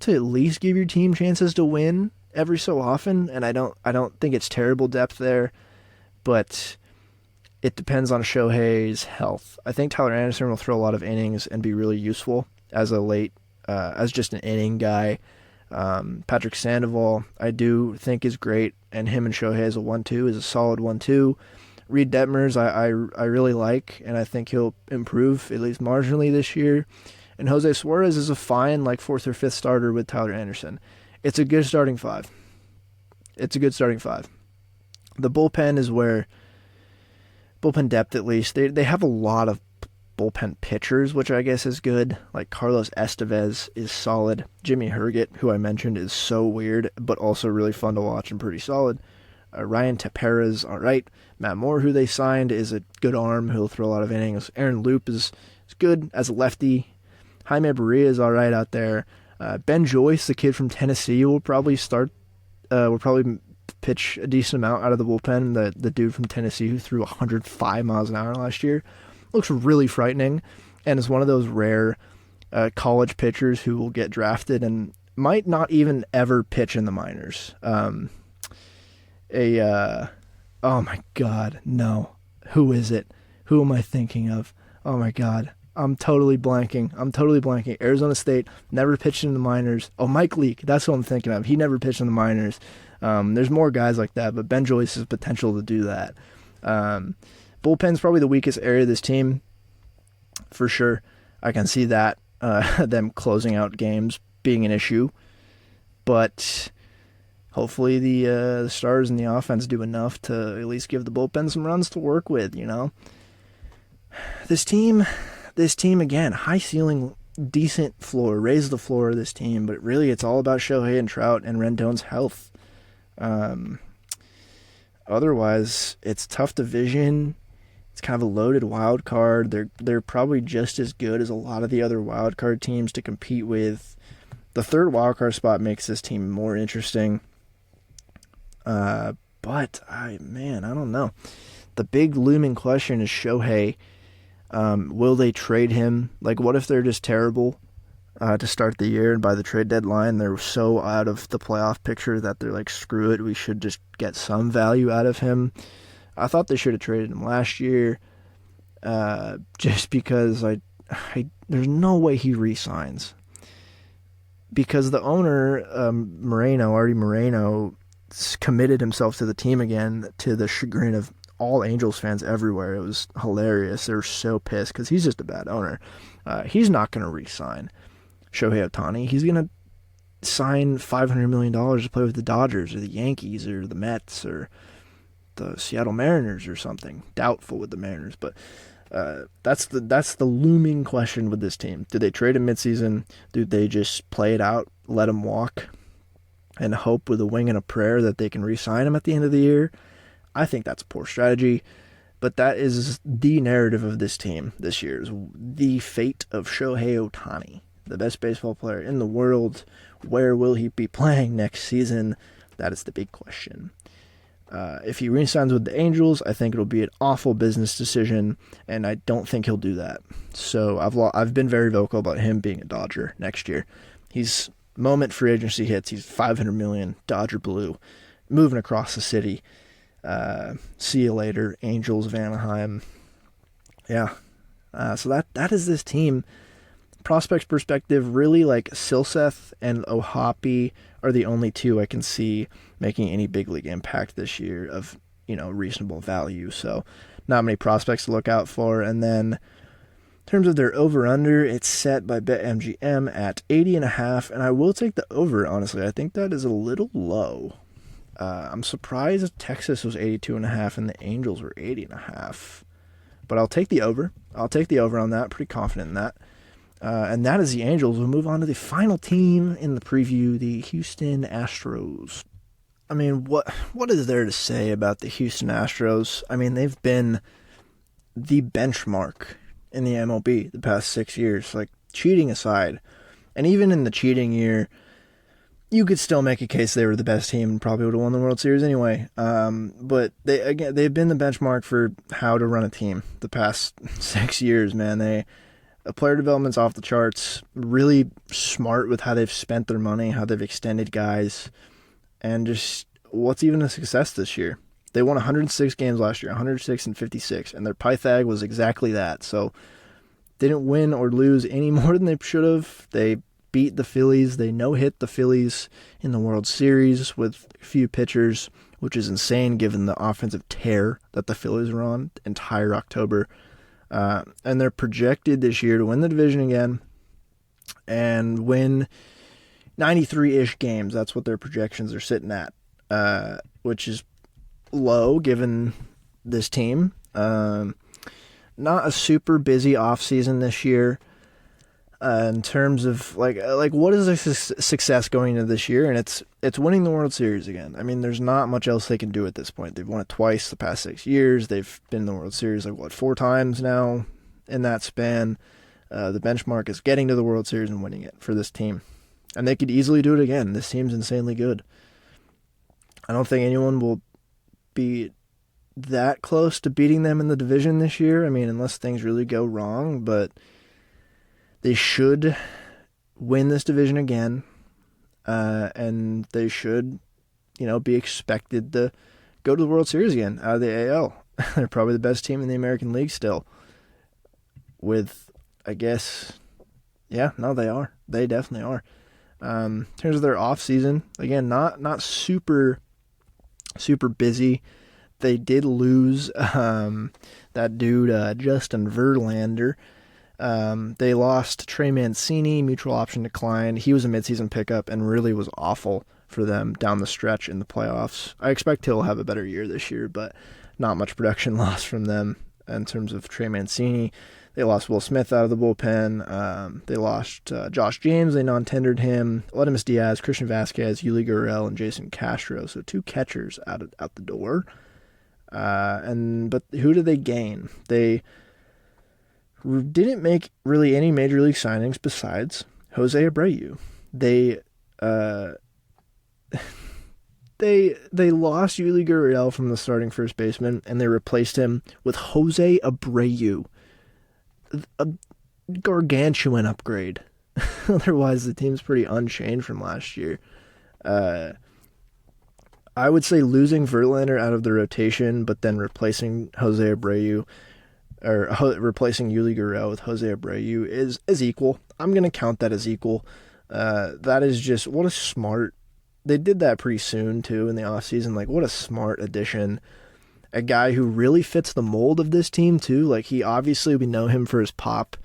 to at least give your team chances to win every so often. And I don't think it's terrible depth there, but it depends on Shohei's health. I think Tyler Anderson will throw a lot of innings and be really useful as as just an inning guy. Patrick Sandoval, I do think is great, and him and Shohei as a 1-2 is a solid 1-2. Reed Detmers, I really like, and I think he'll improve at least marginally this year. And Jose Suarez is a fine, like, 4th or 5th starter with Tyler Anderson. It's a good starting five. It's a good starting five. The bullpen is where, bullpen depth at least, they have a lot of bullpen pitchers, which I guess is good. Like Carlos Estevez is solid. Jimmy Herget, who I mentioned, is so weird, but also really fun to watch and pretty solid. Ryan Tepera's all right. Matt Moore, who they signed, is a good arm who'll throw a lot of innings. Aaron Loop is good as a lefty. Jaime Barria is all right out there. Ben Joyce, the kid from Tennessee, will probably pitch a decent amount out of the bullpen. The dude from Tennessee who threw 105 miles an hour last year looks really frightening, and is one of those rare college pitchers who will get drafted and might not even ever pitch in the minors. Oh my God, no. Who is it? Who am I thinking of? Oh my God. I'm totally blanking. Arizona State never pitched in the minors. Oh, Mike Leake. That's what I'm thinking of. He never pitched in the minors. There's more guys like that, but Ben Joyce has potential to do that. Bullpen's probably the weakest area of this team, for sure. I can see that, them closing out games being an issue. But hopefully the stars in the offense do enough to at least give the bullpen some runs to work with, you know? This team, again, high ceiling, decent floor, raise the floor of this team, but really it's all about Shohei and Trout and Rendon's health. Otherwise, it's tough division. It's kind of a loaded wild card. They're probably just as good as a lot of the other wild card teams to compete with. The third wild card spot makes this team more interesting. But I don't know. The big looming question is Shohei. Will they trade him? Like, what if they're just terrible to start the year, and by the trade deadline they're so out of the playoff picture that they're like, screw it, we should just get some value out of him? I thought they should have traded him last year, just because there's no way he re-signs. Because the owner, Artie Moreno, committed himself to the team again, to the chagrin of all Angels fans everywhere. It was hilarious. They were so pissed because he's just a bad owner. He's not going to re-sign Shohei Ohtani. He's going to sign $500 million to play with the Dodgers or the Yankees or the Mets or the Seattle Mariners or something. Doubtful with the Mariners, but that's the looming question with this team. Do they trade him midseason? Do they just play it out, let him walk, and hope with a wing and a prayer that they can re-sign him at the end of the year? I think that's a poor strategy, but that is the narrative of this team this year, is the fate of Shohei Ohtani, the best baseball player in the world. Where will he be playing next season? That is the big question. If he re-signs with the Angels, I think it'll be an awful business decision, and I don't think he'll do that. So I've been very vocal about him being a Dodger next year. He's moment free agency hits, he's $500 million, Dodger blue, moving across the city. See you later, Angels of Anaheim. Yeah. So that is this team. Prospects perspective, really, like, Silseth and Ohapi are the only two I can see making any big league impact this year of, reasonable value. So not many prospects to look out for. And then in terms of their over-under, it's set by BetMGM at 80.5, and I will take the over, honestly. I think that is a little low. I'm surprised Texas was 82.5 and the Angels were 80.5. But I'll take the over. I'll take the over on that. Pretty confident in that. And that is the Angels. We'll move on to the final team in the preview, the Houston Astros. I mean, what is there to say about the Houston Astros? I mean, they've been the benchmark in the MLB the past 6 years, like, cheating aside. And even in the cheating year, you could still make a case they were the best team and probably would have won the World Series anyway. But they've been the benchmark for how to run a team the past 6 years, man. Player development's off the charts, really smart with how they've spent their money, how they've extended guys, and just what's even a success this year. They won 106 games last year, 106-56, and their Pythag was exactly that. So they didn't win or lose any more than they should have. They beat the Phillies. They no-hit the Phillies in the World Series with a few pitchers, which is insane given the offensive tear that the Phillies were on entire October. And they're projected this year to win the division again and win 93-ish games. That's what their projections are sitting at, which is low given this team. Not a super busy offseason this year in terms of like what is a success going into this year, and it's winning the World Series again. I mean, there's not much else they can do at this point. They've won it twice the past 6 years. They've been in the World Series 4 times now in that span. The benchmark is getting to the World Series and winning it for this team, and they could easily do it again. This team's insanely good. I don't think anyone will be that close to beating them in the division this year. I mean, unless things really go wrong, but they should win this division again, and they should, be expected to go to the World Series again out of the AL. They're probably the best team in the American League still. With, I guess, they are. They definitely are. In terms of their offseason, again, not super busy. They did lose that dude, Justin Verlander. They lost Trey Mancini, mutual option decline. He was a midseason pickup and really was awful for them down the stretch in the playoffs. I expect he'll have a better year this year, but not much production lost from them in terms of Trey Mancini. They lost Will Smith out of the bullpen. They lost Josh James. They non-tendered him. Aledmus Diaz, Christian Vasquez, Yuli Gurriel, and Jason Castro. So 2 catchers out the door. But who did they gain? They didn't make really any major league signings besides Jose Abreu. They lost Yuli Gurriel from the starting first baseman, and they replaced him with Jose Abreu. A gargantuan upgrade. Otherwise, the team's pretty unchanged from last year. I would say losing Verlander out of the rotation, but then replacing Jose Abreu, or replacing Yuli Gurriel with Jose Abreu is equal. I'm going to count that as equal. That is just, what a smart, they did that pretty soon too in the offseason. What a smart addition. A guy who really fits the mold of this team too. We know him for his pop.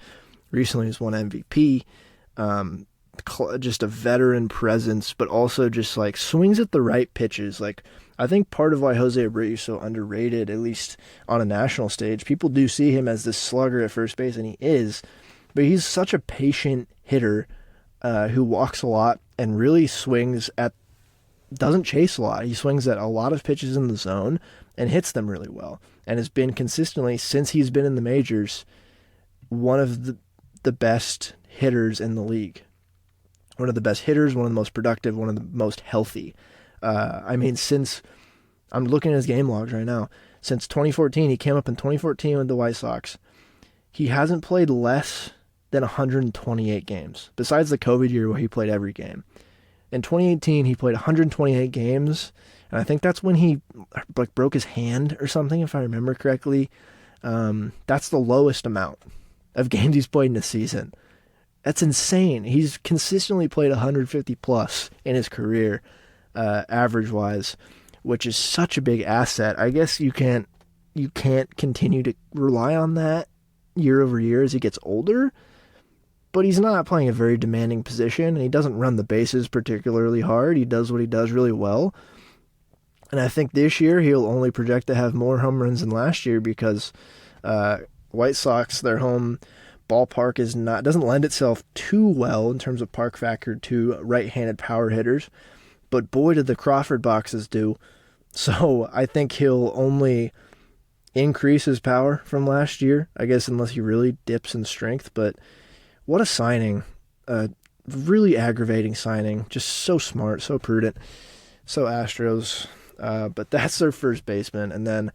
Recently he's won MVP. Just a veteran presence, but also just swings at the right pitches. I think part of why Jose Abreu is so underrated, at least on a national stage, people do see him as this slugger at first base, and he is, but he's such a patient hitter who walks a lot and really doesn't chase a lot. He swings at a lot of pitches in the zone and hits them really well, and has been consistently, since he's been in the majors, one of the best hitters in the league. One of the best hitters, one of the most productive, one of the most healthy. Since I'm looking at his game logs right now, since 2014, he came up in 2014 with the White Sox. He hasn't played less than 128 games, besides the COVID year where he played every game. In 2018, he played 128 games, and I think that's when he broke his hand or something, if I remember correctly. That's the lowest amount of games he's played in a season. That's insane. He's consistently played 150 plus in his career, average-wise, which is such a big asset. I guess you can't continue to rely on that year over year as he gets older, but he's not playing a very demanding position, and he doesn't run the bases particularly hard. He does what he does really well. And I think this year he'll only project to have more home runs than last year because White Sox, their home ballpark doesn't lend itself too well in terms of park factor to right-handed power hitters, but boy did the Crawford boxes do. So I think he'll only increase his power from last year, I guess, unless he really dips in strength. But what a signing. Really aggravating signing. Just so smart, so prudent. So Astros. But that's their first baseman. And then,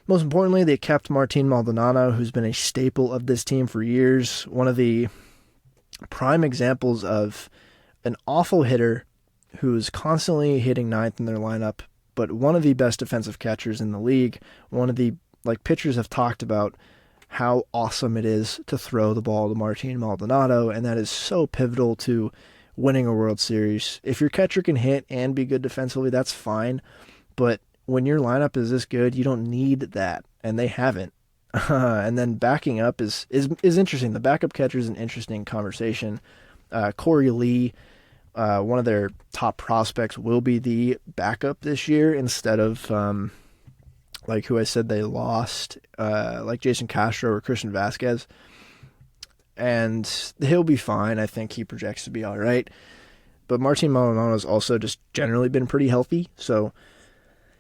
most importantly, they kept Martin Maldonado, who's been a staple of this team for years. One of the prime examples of an awful hitter who's constantly hitting ninth in their lineup, but one of the best defensive catchers in the league. One of the, pitchers have talked about how awesome it is to throw the ball to Martin Maldonado, and that is so pivotal to winning a World Series. If your catcher can hit and be good defensively, that's fine, but when your lineup is this good, you don't need that, and they haven't. And then backing up is interesting. The backup catcher is an interesting conversation. Corey Lee, one of their top prospects, will be the backup this year instead of like who I said they lost, like Jason Castro or Christian Vasquez. And he'll be fine. I think he projects to be all right. But Martin Maldonado's also just generally been pretty healthy, so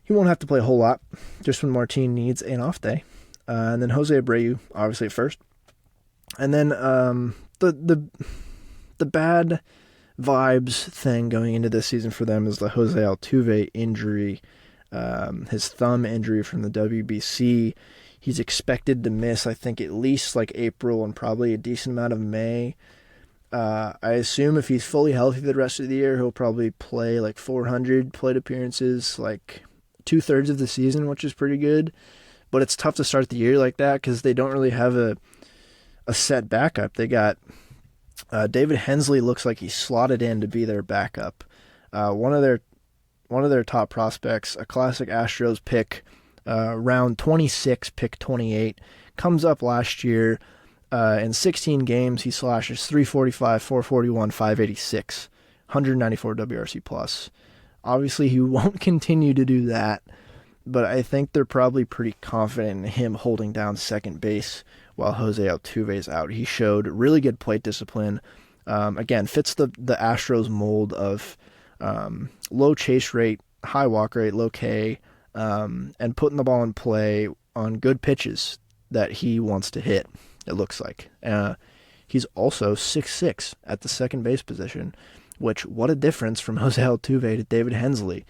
he won't have to play a whole lot just when Martin needs an off day. And then Jose Abreu, obviously, at first. And then the bad vibes thing going into this season for them is the Jose Altuve injury, his thumb injury from the WBC. He's expected to miss, I think, at least like April and probably a decent amount of May. I assume if he's fully healthy the rest of the year, he'll probably play like 400 plate appearances, like 2/3 of the season, which is pretty good. But it's tough to start the year like that because they don't really have a set backup. They got David Hensley looks like he's slotted in to be their backup. One of their top prospects, a classic Astros pick, round 26, pick 28, comes up last year. In 16 games, he slashes 345, 441, 586, 194 WRC plus. Obviously, he won't continue to do that, but I think they're probably pretty confident in him holding down second base while Jose Altuve is out. He showed really good plate discipline. Again, fits the Astros mold of low chase rate, high walk rate, low K, and putting the ball in play on good pitches that he wants to hit, it looks like. He's also 6'6" at the second base position, which, what a difference from Jose Altuve to David Hensley.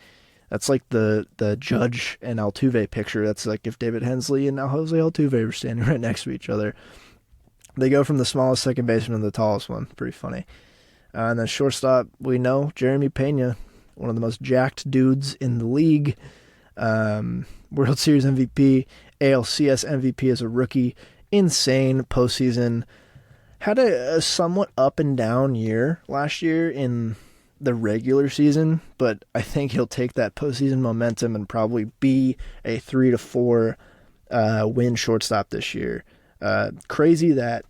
That's like the Judge and Altuve picture. That's like if David Hensley and Jose Altuve were standing right next to each other. They go from the smallest second baseman to the tallest one. Pretty funny. And then shortstop, we know Jeremy Pena, one of the most jacked dudes in the league. World Series MVP, ALCS MVP as a rookie. Insane postseason. Had a somewhat up and down year last year in the regular season, but I think he'll take that postseason momentum and probably be a 3 to 4 win shortstop this year. Crazy that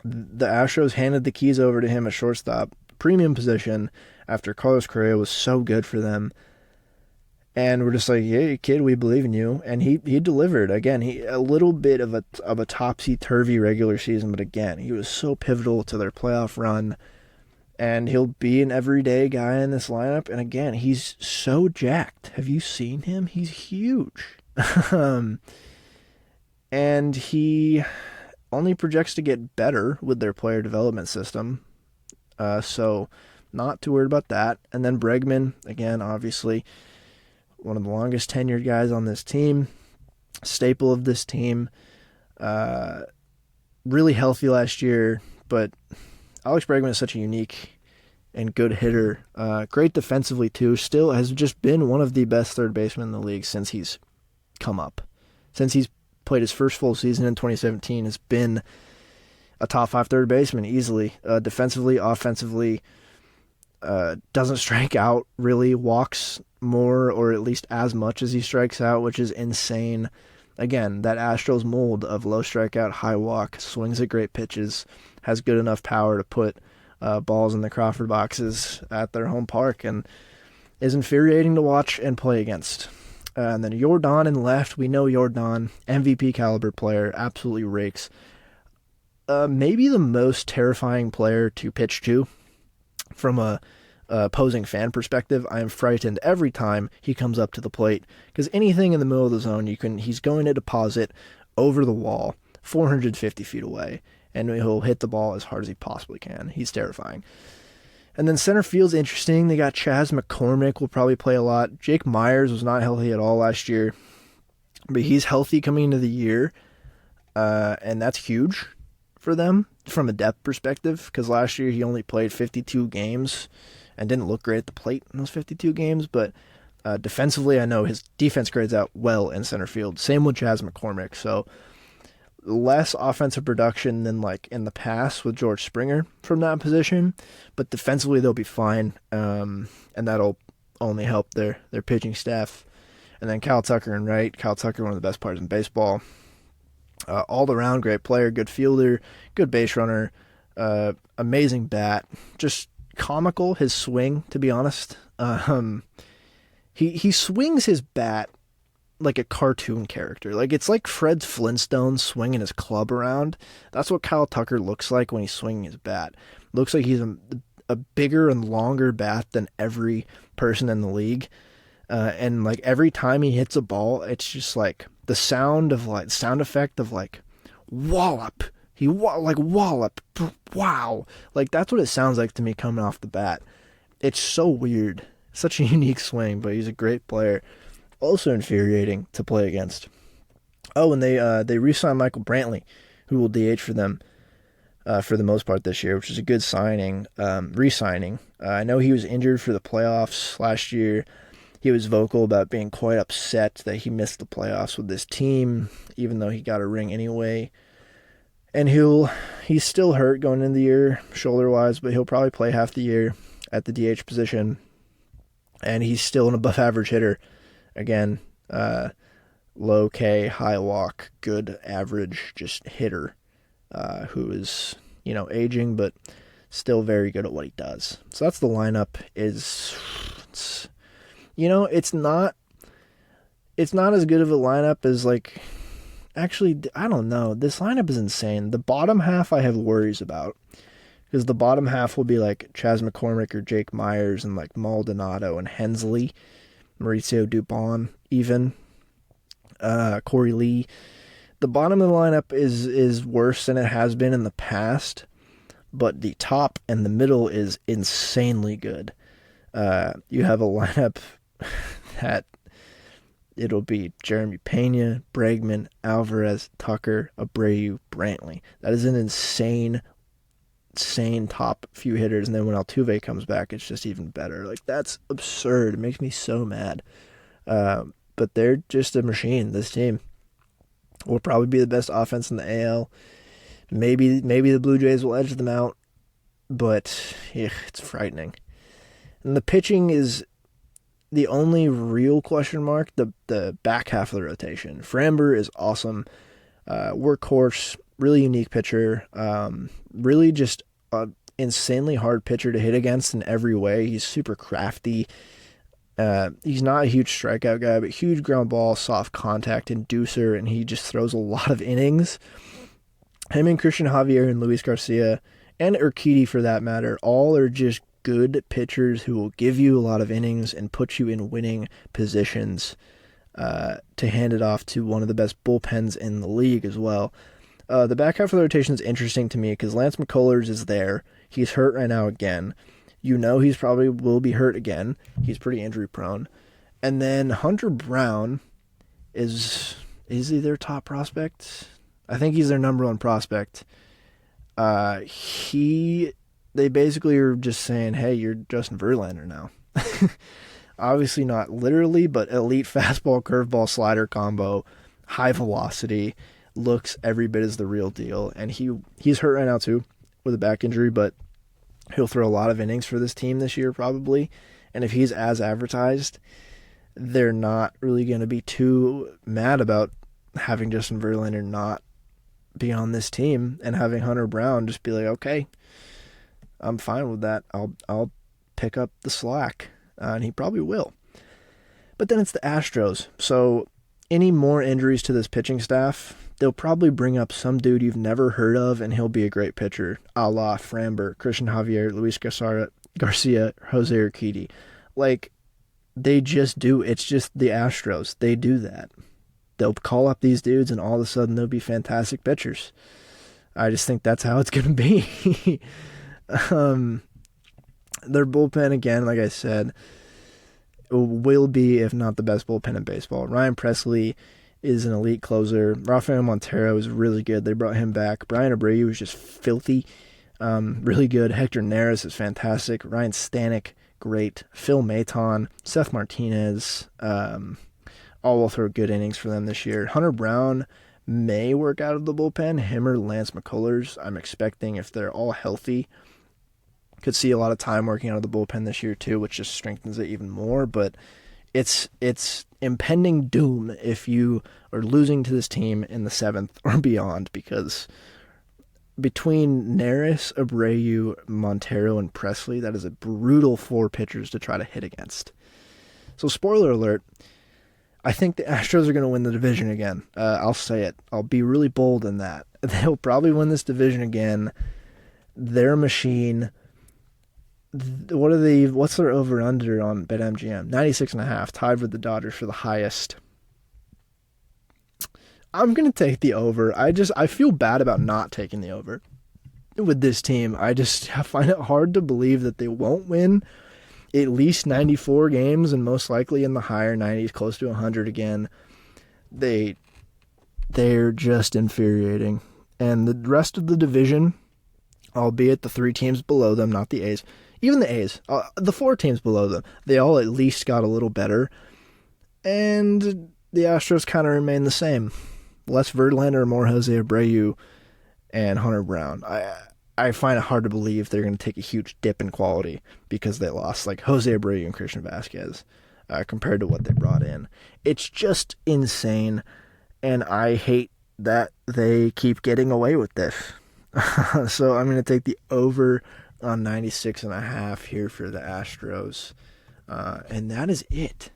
the Astros handed the keys over to him at shortstop, premium position, after Carlos Correa was so good for them. And we're just like, yeah, kid, we believe in you. And he delivered. Again, a little bit of a topsy-turvy regular season, but again, he was so pivotal to their playoff run. And he'll be an everyday guy in this lineup. And again, he's so jacked. Have you seen him? He's huge. And he only projects to get better with their player development system. So not too worried about that. And then Bregman, again, obviously one of the longest tenured guys on this team, staple of this team, really healthy last year, but Alex Bregman is such a unique and good hitter, great defensively too, still has just been one of the best third basemen in the league since he's come up. Since he's played his first full season in 2017, has been a top 5 third baseman easily, defensively, offensively, doesn't strike out really, walks more or at least as much as he strikes out, which is insane. Again, that Astros mold of low strikeout, high walk, swings at great pitches, has good enough power to put balls in the Crawford boxes at their home park, and is infuriating to watch and play against. And then Yordan in left, we know Yordan, MVP caliber player, absolutely rakes. Maybe the most terrifying player to pitch to from a opposing fan perspective. I am frightened every time he comes up to the plate because anything in the middle of the zone, he's going to deposit over the wall 450 feet away, and he'll hit the ball as hard as he possibly can. He's terrifying. And then center field's interesting. They got Chas McCormick will probably play a lot. Jake Myers was not healthy at all last year, but he's healthy coming into the year, and that's huge for them from a depth perspective because last year he only played 52 games and didn't look great at the plate in those 52 games, but defensively, I know his defense grades out well in center field. Same with Chas McCormick. So less offensive production than like in the past with George Springer from that position, but defensively they'll be fine, and that'll only help their pitching staff. And then Kyle Tucker and right. Kyle Tucker, one of the best players in baseball. All around great player, good fielder, good base runner, amazing bat, just comical his swing. To be honest, he swings his bat like a cartoon character. Like it's like Fred Flintstone swinging his club around. That's what Kyle Tucker looks like when he's swinging his bat. Looks like he's a bigger and longer bat than every person in the league. And like every time he hits a ball, it's just like the sound effect of like wallop. Wallop. Wow. Like that's what it sounds like to me coming off the bat. It's so weird. Such a unique swing, but he's a great player. Also infuriating to play against. Oh, and they re-signed Michael Brantley, who will DH for them for the most part this year, which is a good signing, re-signing. I know he was injured for the playoffs last year. He was vocal about being quite upset that he missed the playoffs with this team, even though he got a ring anyway. And he's still hurt going into the year, shoulder-wise, but he'll probably play half the year at the DH position. And he's still an above-average hitter. Again, low K, high walk, good average, just hitter, who is, aging, but still very good at what he does. So that's the lineup. It's not as good of a lineup as like, actually, I don't know. This lineup is insane. The bottom half I have worries about, because the bottom half will be like Chas McCormick or Jake Myers and like Maldonado and Hensley, Mauricio Dupont, even Corey Lee. The bottom of the lineup is worse than it has been in the past, but the top and the middle is insanely good. You have a lineup that it'll be Jeremy Pena, Bregman, Alvarez, Tucker, Abreu, Brantley. That is an insane top few hitters, and then when Altuve comes back, it's just even better. Like, that's absurd. It makes me so mad. But they're just a machine. This team will probably be the best offense in the AL. Maybe the Blue Jays will edge them out, but it's frightening. And the pitching is the only real question mark. The back half of the rotation. Framber is awesome. Workhorse, really unique pitcher. Really just an insanely hard pitcher to hit against in every way. He's super crafty. He's not a huge strikeout guy, but huge ground ball, soft contact inducer, and he just throws a lot of innings. Him and Christian Javier and Luis Garcia, and Urquidy for that matter, all are just good pitchers who will give you a lot of innings and put you in winning positions to hand it off to one of the best bullpens in the league as well. The back half of the rotation is interesting to me because Lance McCullers is there. He's hurt right now again. He's probably will be hurt again. He's pretty injury prone. And then Hunter Brown is he their top prospect? I think he's their number one prospect. They basically are just saying, hey, you're Justin Verlander now. Obviously not literally, but elite fastball, curveball, slider combo, high velocity, looks every bit as the real deal. And he's hurt right now too with a back injury, but he'll throw a lot of innings for this team this year probably. And if he's as advertised, they're not really going to be too mad about having Justin Verlander not be on this team and having Hunter Brown just be like, okay, I'm fine with that. I'll pick up the slack, and he probably will. But then it's the Astros. So any more injuries to this pitching staff, they'll probably bring up some dude you've never heard of, and he'll be a great pitcher, a la Framber, Christian Javier, Luis Garcia, Jose Urquidy. Like, they just do. It's just the Astros. They do that. They'll call up these dudes, and all of a sudden they'll be fantastic pitchers. I just think that's how it's going to be. Their bullpen, again, like I said, will be, if not the best bullpen in baseball. Ryan Presley is an elite closer. Rafael Montero is really good. They brought him back. Brian Abreu is just filthy. Really good. Hector Neris is fantastic. Ryan Stanek, great. Phil Maton, Seth Martinez, all will throw good innings for them this year. Hunter Brown may work out of the bullpen, him or Lance McCullers. I'm expecting, if they're all healthy, could see a lot of time working out of the bullpen this year too, which just strengthens it even more. But it's impending doom if you are losing to this team in the 7th or beyond, because between Neris, Abreu, Montero, and Presley, that is a brutal 4 pitchers to try to hit against. So spoiler alert, I think the Astros are going to win the division again. I'll say it. I'll be really bold in that. They'll probably win this division again. Their machine. What's their over-under on BetMGM? 96.5, tied with the Dodgers for the highest. I'm going to take the over. I feel bad about not taking the over with this team. I find it hard to believe that they won't win at least 94 games, and most likely in the higher 90s, close to 100 again. They're just infuriating. And the rest of the division, albeit the 3 teams below them, not the A's, even the A's, the 4 teams below them, they all at least got a little better. And the Astros kind of remain the same. Less Verlander, more Jose Abreu, and Hunter Brown. I find it hard to believe they're going to take a huge dip in quality because they lost like Jose Abreu and Christian Vasquez compared to what they brought in. It's just insane, and I hate that they keep getting away with this. So I'm going to take the over on 96.5 here for the Astros. And that is it.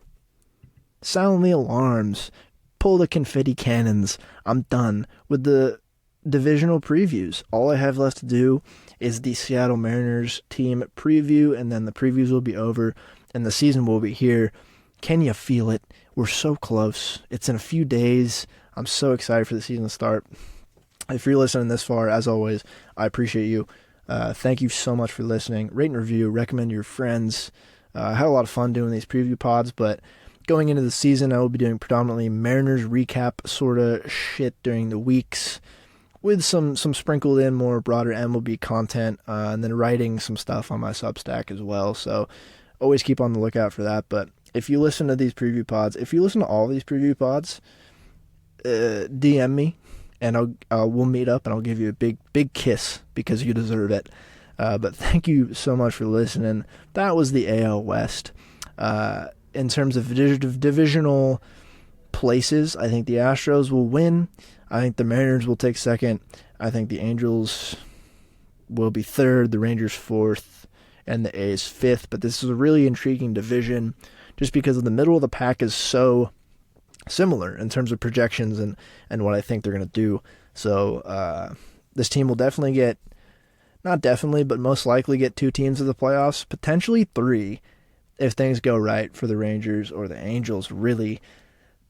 Sound the alarms. Pull the confetti cannons. I'm done with the divisional previews. All I have left to do is the Seattle Mariners team preview, and then the previews will be over, and the season will be here. Can you feel it? We're so close. It's in a few days. I'm so excited for the season to start. If you're listening this far, as always, I appreciate you. Thank you so much for listening. Rate and review. Recommend to your friends. I had a lot of fun doing these preview pods, but going into the season, I will be doing predominantly Mariners recap sort of shit during the weeks, with some sprinkled in more broader MLB content, and then writing some stuff on my Substack as well. So always keep on the lookout for that. But if you listen to these preview pods, if you listen to all these preview pods, DM me, and we'll meet up, and I'll give you a big kiss because you deserve it. But thank you so much for listening. That was the AL West. In terms of divisional places, I think the Astros will win. I think the Mariners will take second. I think the Angels will be third, the Rangers fourth, and the A's fifth. But this is a really intriguing division just because the middle of the pack is so similar in terms of projections and what I think they're going to do. So this team will definitely get, not definitely, but most likely get 2 teams to the playoffs, potentially 3 if things go right for the Rangers or the Angels, really.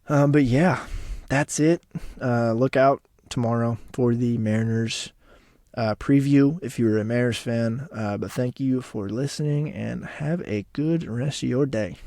But yeah, that's it. Look out tomorrow for the Mariners preview if you're a Mariners fan. But thank you for listening, and have a good rest of your day.